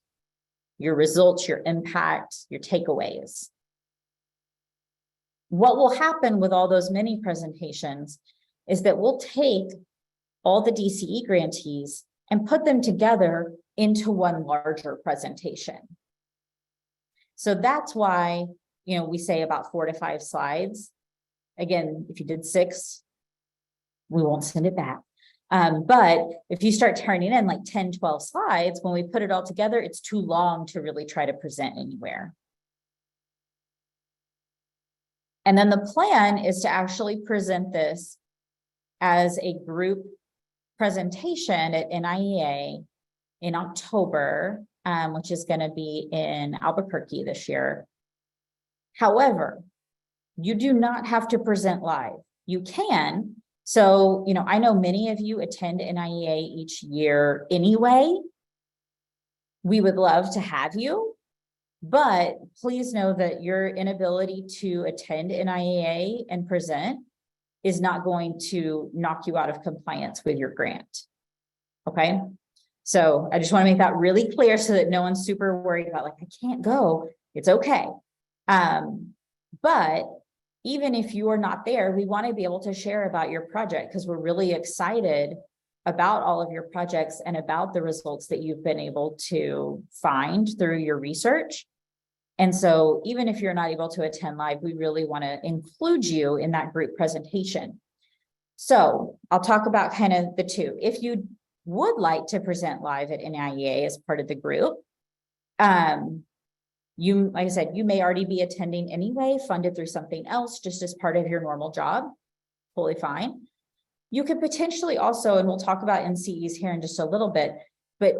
your results, your impact, your takeaways. What will happen with all those mini presentations is that we'll take all the DCE grantees and put them together into one larger presentation. So that's why, we say about 4 to 5 slides. Again, if you did 6, we won't send it back. But if you start turning in like 10, 12 slides, when we put it all together, it's too long to really try to present anywhere. And then the plan is to actually present this as a group presentation at NIEA in October, which is going to be in Albuquerque this year. However, you do not have to present live. You can. So, I know many of you attend NIEA each year anyway. We would love to have you, but please know that your inability to attend NIEA and present is not going to knock you out of compliance with your grant. Okay. So I just want to make that really clear so that no one's super worried about, like, I can't go. It's okay. But even if you are not there, we want to be able to share about your project, because we're really excited about all of your projects and about the results that you've been able to find through your research. And so even if you're not able to attend live, we really want to include you in that group presentation. So I'll talk about kind of the two. If you would like to present live at NIEA as part of the group, like I said, you may already be attending anyway, funded through something else, just as part of your normal job, fully fine. You could potentially also, and we'll talk about NCEs here in just a little bit, but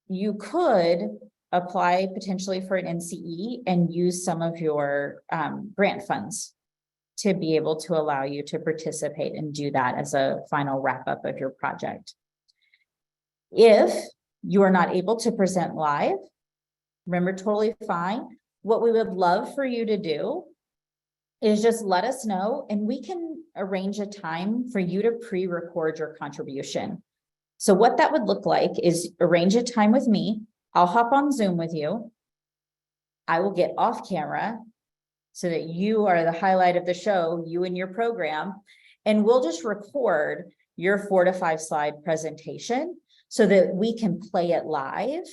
you could apply potentially for an NCE and use some of your grant funds to be able to allow you to participate and do that as a final wrap up of your project. If you are not able to present live, remember, totally fine. What we would love for you to do is just let us know, and we can arrange a time for you to pre-record your contribution. So what that would look like is arrange a time with me. I'll hop on Zoom with you. I will get off camera so that you are the highlight of the show, you and your program, and we'll just record your 4 to 5 slide presentation so that we can play it live.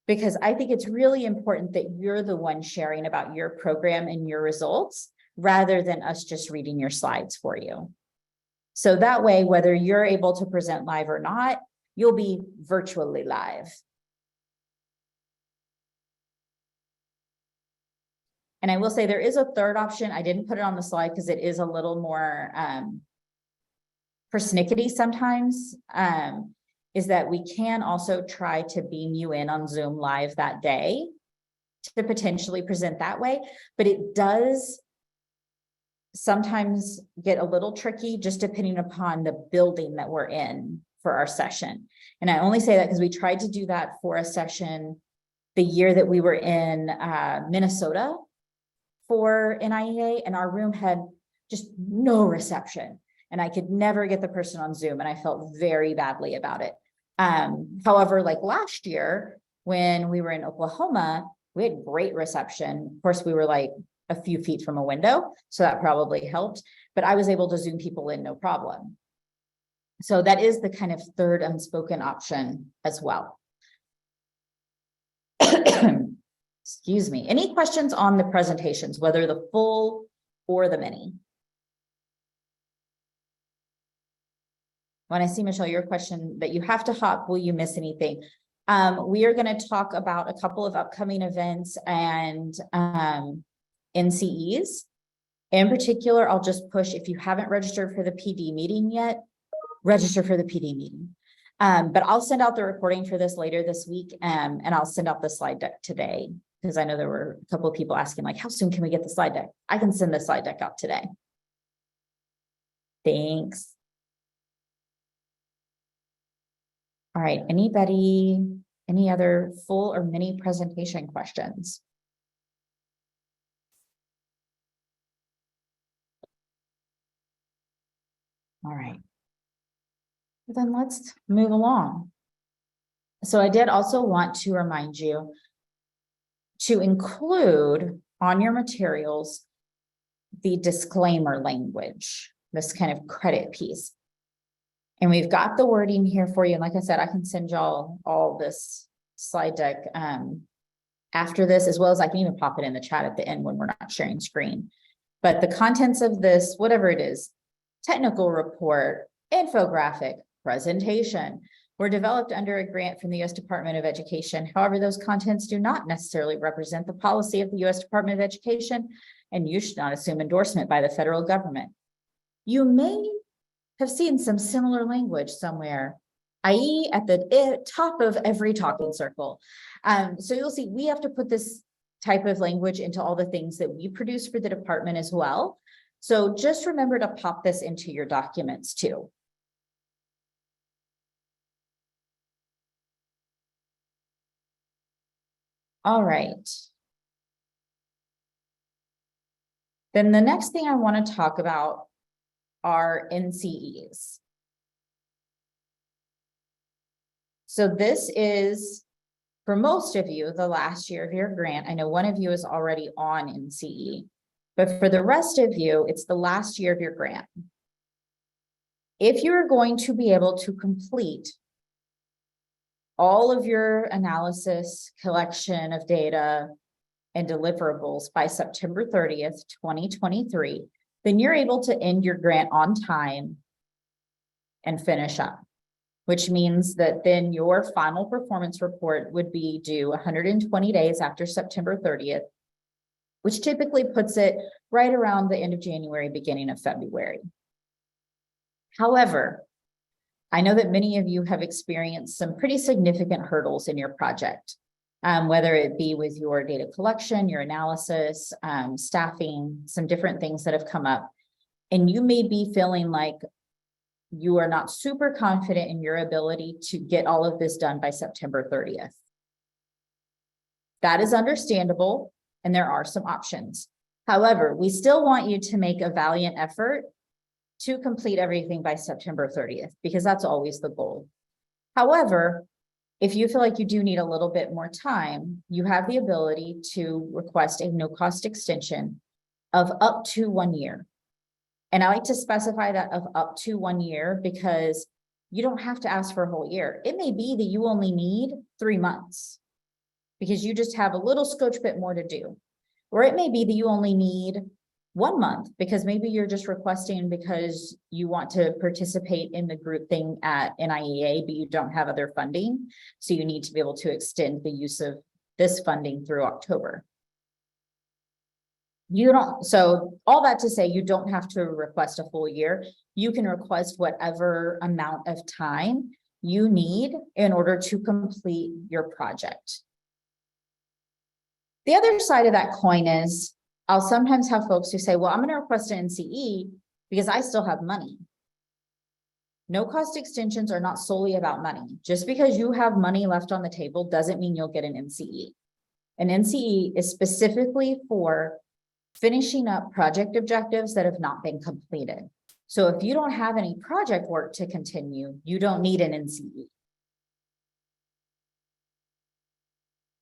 Because I think it's really important that you're the one sharing about your program and your results, rather than us just reading your slides for you. So that way, whether you're able to present live or not, you'll be virtually live. And I will say there is a third option. I didn't put it on the slide because it is a little more persnickety sometimes. Is that we can also try to beam you in on Zoom live that day to potentially present that way, but it does sometimes get a little tricky just depending upon the building that we're in for our session. And I only say that because we tried to do that for a session the year that we were in Minnesota for NIEA, and our room had just no reception. And I could never get the person on Zoom, and I felt very badly about it. However, like last year when we were in Oklahoma, we had great reception. Of course, we were like a few feet from a window, so that probably helped, but I was able to Zoom people in no problem. So that is the kind of third unspoken option as well. Excuse me. Any questions on the presentations, whether the full or the mini? when I see, Michelle, your question that you have to hop, will you miss anything? We are going to talk about a couple of upcoming events and NCEs. In particular, I'll just push, if you haven't registered for the PD meeting yet, register for the PD meeting. But I'll send out the recording for this later this week, and I'll send out the slide deck today, because I know there were a couple of people asking, like, how soon can we get the slide deck? I can send the slide deck out today. Thanks. All right, anybody, any other full or mini presentation questions? All right. Then let's move along. So I did also want to remind you to include on your materials the disclaimer language, this kind of credit piece. And we've got the wording here for you. And like I said, I can send y'all all this slide deck after this, as well as I can even pop it in the chat at the end when we're not sharing screen. But the contents of this, whatever it is, technical report, infographic, presentation, were developed under a grant from the U.S. Department of Education. However, those contents do not necessarily represent the policy of the U.S. Department of Education, and you should not assume endorsement by the federal government. You may have seen some similar language somewhere, i.e. at the top of every talking circle. So you'll see we have to put this type of language into all the things that we produce for the department as well. So just remember to pop this into your documents too. All right. Then the next thing I want to talk about are NCEs. So this is, for most of you, the last year of your grant. I know one of you is already on NCE, but for the rest of you, it's the last year of your grant. If you're going to be able to complete all of your analysis, collection of data, and deliverables by September 30th, 2023, then you're able to end your grant on time and finish up, which means that then your final performance report would be due 120 days after September 30th, which typically puts it right around the end of January, beginning of February. However, I know that many of you have experienced some pretty significant hurdles in your project, whether it be with your data collection, your analysis, staffing, some different things that have come up. And you may be feeling like you are not super confident in your ability to get all of this done by September 30th. That is understandable, and there are some options. However, we still want you to make a valiant effort to complete everything by September 30th, because that's always the goal. However, if you feel like you do need a little bit more time, you have the ability to request a no-cost extension of up to 1 year. And I like to specify that of up to 1 year because you don't have to ask for a whole year. It may be that you only need 3 months because you just have a little scotch bit more to do. Or it may be that you only need 1 month because maybe you're just requesting because you want to participate in the group thing at NIEA, but you don't have other funding. So you need to be able to extend the use of this funding through October. You don't, so all that to say, you don't have to request a full year. You can request whatever amount of time you need in order to complete your project. The other side of that coin is, I'll sometimes have folks who say, well, I'm going to request an NCE because I still have money. No cost extensions are not solely about money. Just because you have money left on the table doesn't mean you'll get an NCE. An NCE is specifically for finishing up project objectives that have not been completed. So if you don't have any project work to continue, you don't need an NCE.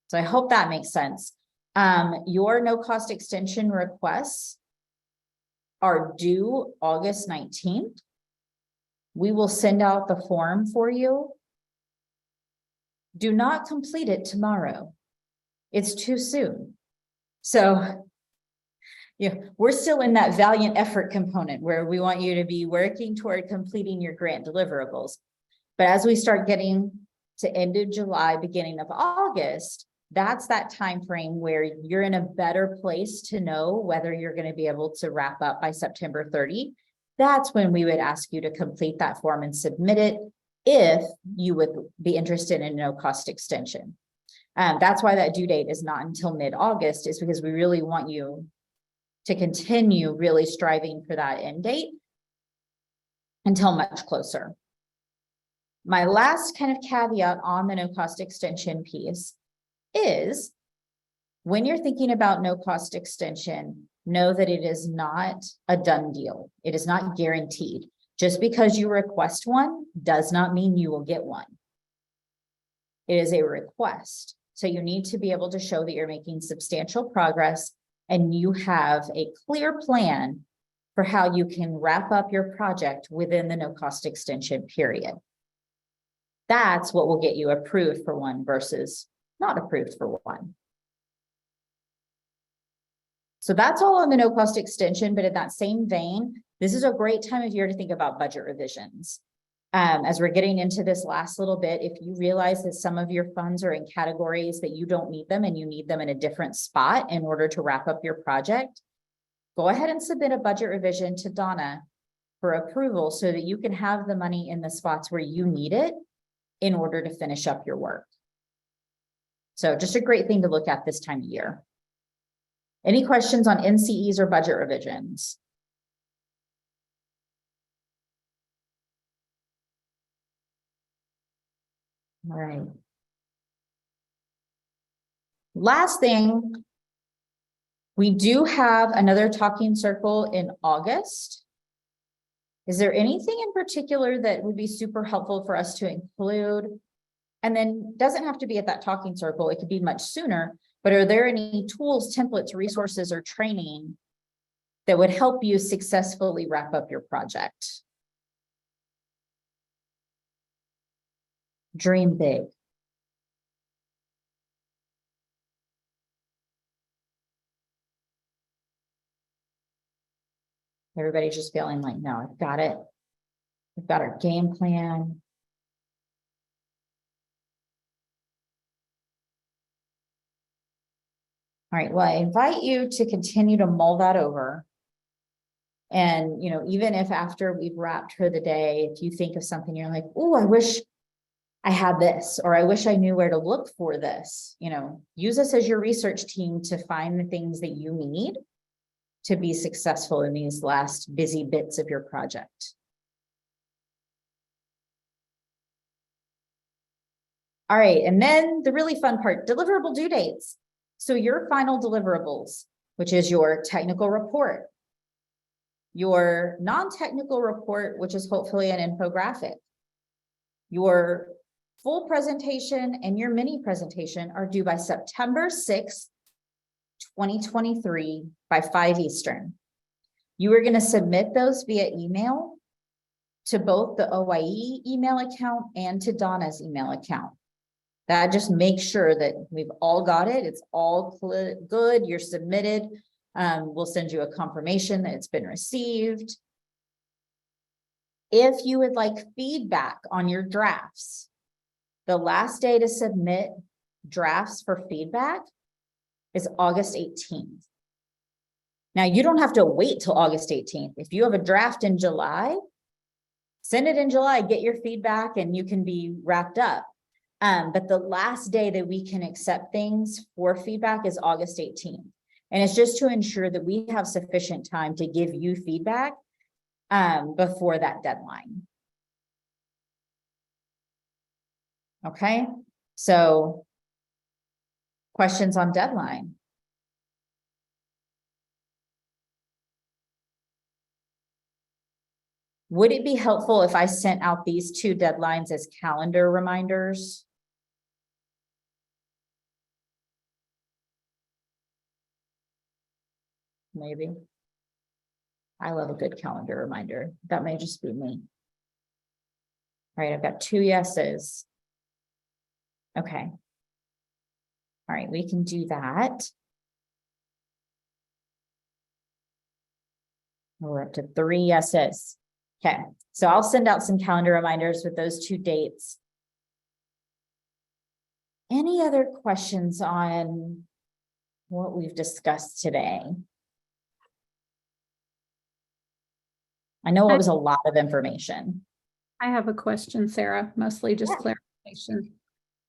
So I hope that makes sense. Your no cost extension requests are due August 19th. We will send out the form for you. Do not complete it tomorrow. It's too soon. So Yeah, we're still in that valiant effort component where we want you to be working toward completing your grant deliverables. But as we start getting to end of July, beginning of August, that's that time frame where you're in a better place to know whether you're going to be able to wrap up by September 30. That's when we would ask you to complete that form and submit it if you would be interested in no cost extension. That's why that due date is not until mid-August, is because we really want you to continue really striving for that end date until much closer. My last kind of caveat on the no cost extension piece is when you're thinking about no cost extension, know that it is not a done deal. It is not guaranteed. Just because you request one does not mean you will get one. It is a request. So you need to be able to show that you're making substantial progress and you have a clear plan for how you can wrap up your project within the no cost extension period. That's what will get you approved for one versus not approved for one. So that's all on the no cost extension, but in that same vein, this is a great time of year to think about budget revisions. As we're getting into this last little bit, if you realize that some of your funds are in categories that you don't need them and you need them in a different spot in order to wrap up your project, go ahead and submit a budget revision to Donna for approval so that you can have the money in the spots where you need it in order to finish up your work. So just a great thing to look at this time of year. Any questions on NCEs or budget revisions? All right. Last thing, we do have another talking circle in August. Is there anything in particular that would be super helpful for us to include? And then doesn't have to be at that talking circle, it could be much sooner, but are there any tools, templates, resources, or training that would help you successfully wrap up your project? Dream big. Everybody's just feeling like, no, I've got it. We've got our game plan. All right, well, I invite you to continue to mull that over. And, you know, even if after we've wrapped for the day, if you think of something, you're like, oh, I wish I had this, or I wish I knew where to look for this, you know, use us as your research team to find the things that you need to be successful in these last busy bits of your project. All right, and then the really fun part, deliverable due dates. So your final deliverables, which is your technical report, your non-technical report, which is hopefully an infographic, your full presentation and your mini presentation are due by September 6th, 2023 by 5 Eastern. You are going to submit those via email to both the OIE email account and to Donna's email account. That just makes sure that we've all got it. It's all good. You're submitted. We'll send you a confirmation that it's been received. If you would like feedback on your drafts, the last day to submit drafts for feedback is August 18th. Now, you don't have to wait till August 18th. If you have a draft in July, send it in July, get your feedback, and you can be wrapped up. But the last day that we can accept things for feedback is August 18th. And it's just to ensure that we have sufficient time to give you feedback before that deadline. Okay, so questions on deadline? Would it be helpful if I sent out these two deadlines as calendar reminders? Maybe. I love a good calendar reminder. That may just be me. All right, I've got 2 yeses. Okay. All right, we can do that. We're up to 3 yeses. Okay, so I'll send out some calendar reminders with those 2 dates. Any other questions on what we've discussed today? I know it was a lot of information. I have a question, Sarah, mostly just Yeah. clarification.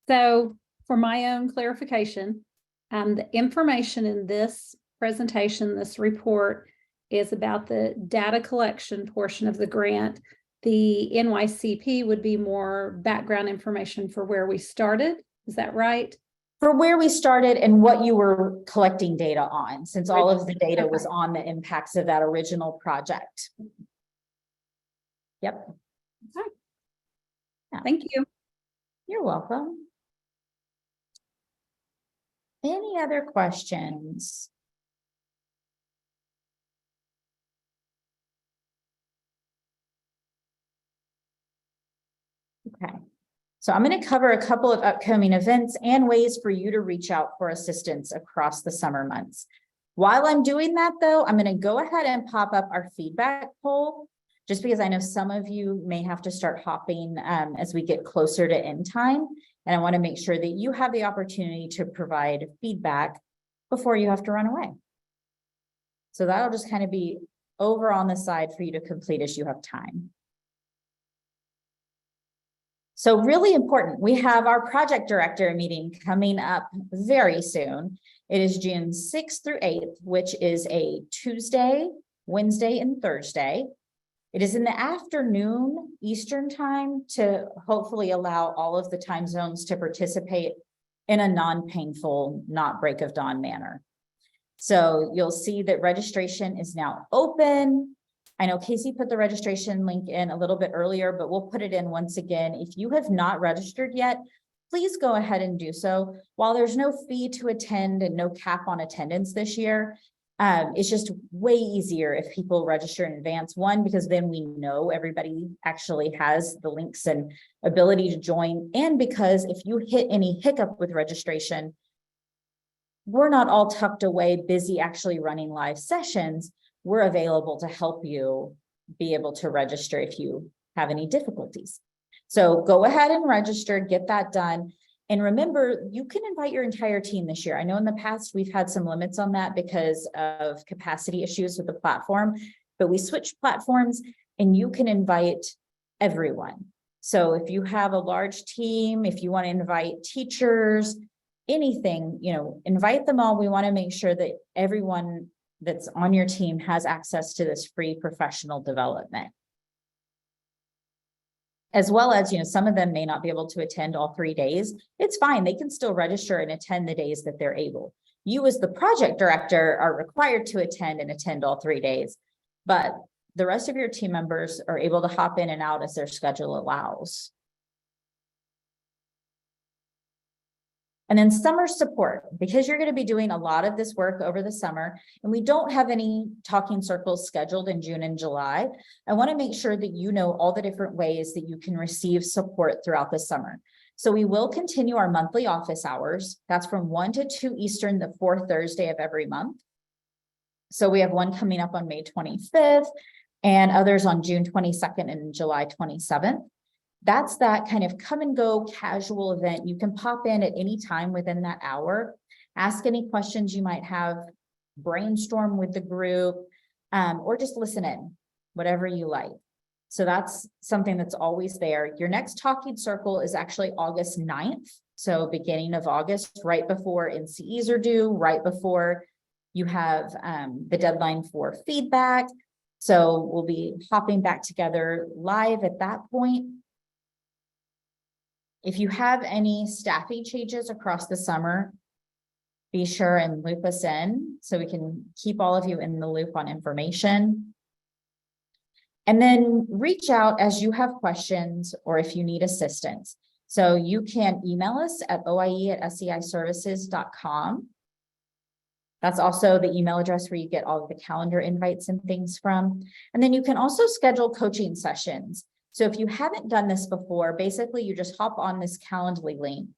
So for my own clarification, the information in this presentation, this report, is about the data collection portion of the grant. The NYCP would be more background information for where we started. Is that right? For where we started and what you were collecting data on, since all of the data was on the impacts of that original project. Yep. Okay. Yeah. Thank you. You're welcome. Any other questions? Okay, so I'm going to cover a couple of upcoming events and ways for you to reach out for assistance across the summer months. While I'm doing that, though, I'm going to go ahead and pop up our feedback poll, just because I know some of you may have to start hopping as we get closer to end time. And I want to make sure that you have the opportunity to provide feedback before you have to run away. So that'll just kind of be over on the side for you to complete as you have time. So really important, we have our project director meeting coming up very soon. It is June 6th through 8th, which is a Tuesday, Wednesday, and Thursday. It is in the afternoon Eastern time to hopefully allow all of the time zones to participate in a non-painful, not break of dawn manner. So you'll see that registration is now open. I know Casey put the registration link in a little bit earlier, but we'll put it in once again. If you have not registered yet, please go ahead and do so. While there's no fee to attend and no cap on attendance this year, it's just way easier if people register in advance. One, because then we know everybody actually has the links and ability to join. And because if you hit any hiccup with registration, we're not all tucked away, busy actually running live sessions. We're available to help you be able to register if you have any difficulties. So go ahead and register, get that done. And remember, you can invite your entire team this year. I know in the past we've had some limits on that because of capacity issues with the platform, but we switched platforms and you can invite everyone. So if you have a large team, if you want to invite teachers, anything, invite them all. We want to make sure that everyone that's on your team has access to this free professional development. As well as, some of them may not be able to attend all 3 days. It's fine. They can still register and attend the days that they're able. You as the project director are required to attend all 3 days, but the rest of your team members are able to hop in and out as their schedule allows. And then summer support, because you're going to be doing a lot of this work over the summer, and we don't have any talking circles scheduled in June and July. I want to make sure that you know all the different ways that you can receive support throughout the summer. So we will continue our monthly office hours. That's from 1 to 2 Eastern, the 4th Thursday of every month. So we have one coming up on May 25th and others on June 22nd and July 27th. That's that kind of come and go casual event. You can pop in at any time within that hour, ask any questions you might have, brainstorm with the group, or just listen in, whatever you like. So that's something that's always there. Your next talking circle is actually August 9th. So beginning of August, right before NCEs are due, right before you have the deadline for feedback. So we'll be hopping back together live at that point. If you have any staffing changes across the summer, be sure and loop us in so we can keep all of you in the loop on information. And then reach out as you have questions or if you need assistance. So you can email us at oie@seiservices.com. That's also the email address where you get all of the calendar invites and things from. And then you can also schedule coaching sessions. So if you haven't done this before, basically you just hop on this Calendly link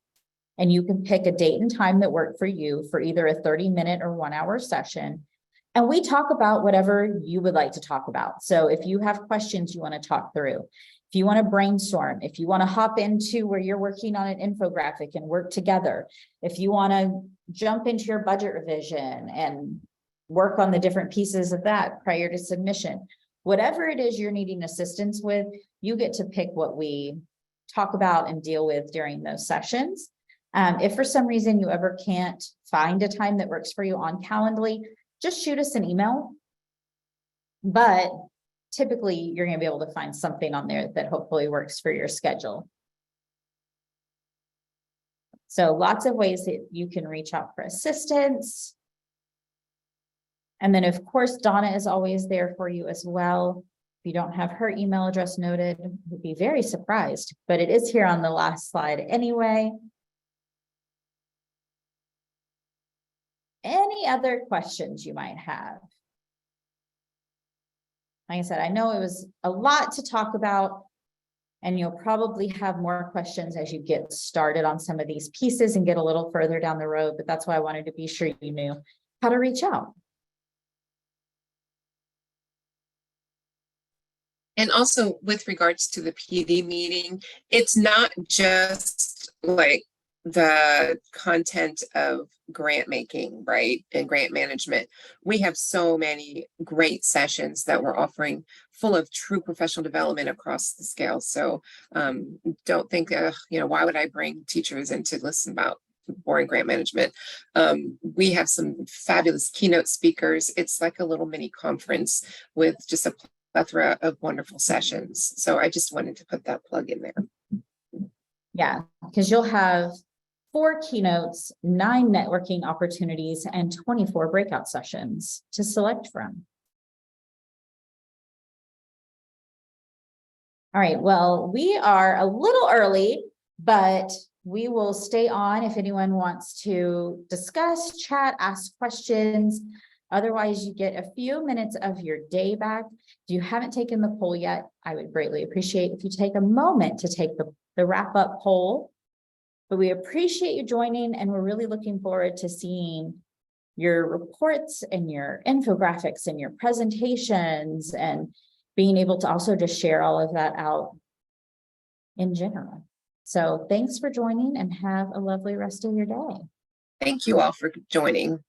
and you can pick a date and time that work for you for either a 30-minute or 1-hour session. And we talk about whatever you would like to talk about. So if you have questions you want to talk through, if you want to brainstorm, if you want to hop into where you're working on an infographic and work together, if you want to jump into your budget revision and work on the different pieces of that prior to submission, whatever it is you're needing assistance with, you get to pick what we talk about and deal with during those sessions. If for some reason you ever can't find a time that works for you on Calendly, just shoot us an email. But typically you're going to be able to find something on there that hopefully works for your schedule. So lots of ways that you can reach out for assistance. And then of course, Donna is always there for you as well. If you don't have her email address noted, you'd be very surprised, but it is here on the last slide anyway. Any other questions you might have? Like I said, I know it was a lot to talk about, and you'll probably have more questions as you get started on some of these pieces and get a little further down the road, but that's why I wanted to be sure you knew how to reach out. And also with regards to the PD meeting, it's not just like the content of grant making, right? And grant management. We have so many great sessions that we're offering full of true professional development across the scale. So don't think, why would I bring teachers in to listen about boring grant management? We have some fabulous keynote speakers. It's like a little mini conference with just a plethora of wonderful sessions. So I just wanted to put that plug in there. Yeah, because you'll have 4 keynotes, 9 networking opportunities, and 24 breakout sessions to select from. All right, well, we are a little early, but we will stay on if anyone wants to discuss, chat, ask questions. Otherwise, you get a few minutes of your day back. If you haven't taken the poll yet, I would greatly appreciate if you take a moment to take the wrap-up poll. But we appreciate you joining, and we're really looking forward to seeing your reports and your infographics and your presentations, and being able to also just share all of that out in general. So thanks for joining, and have a lovely rest of your day. Thank you all for joining.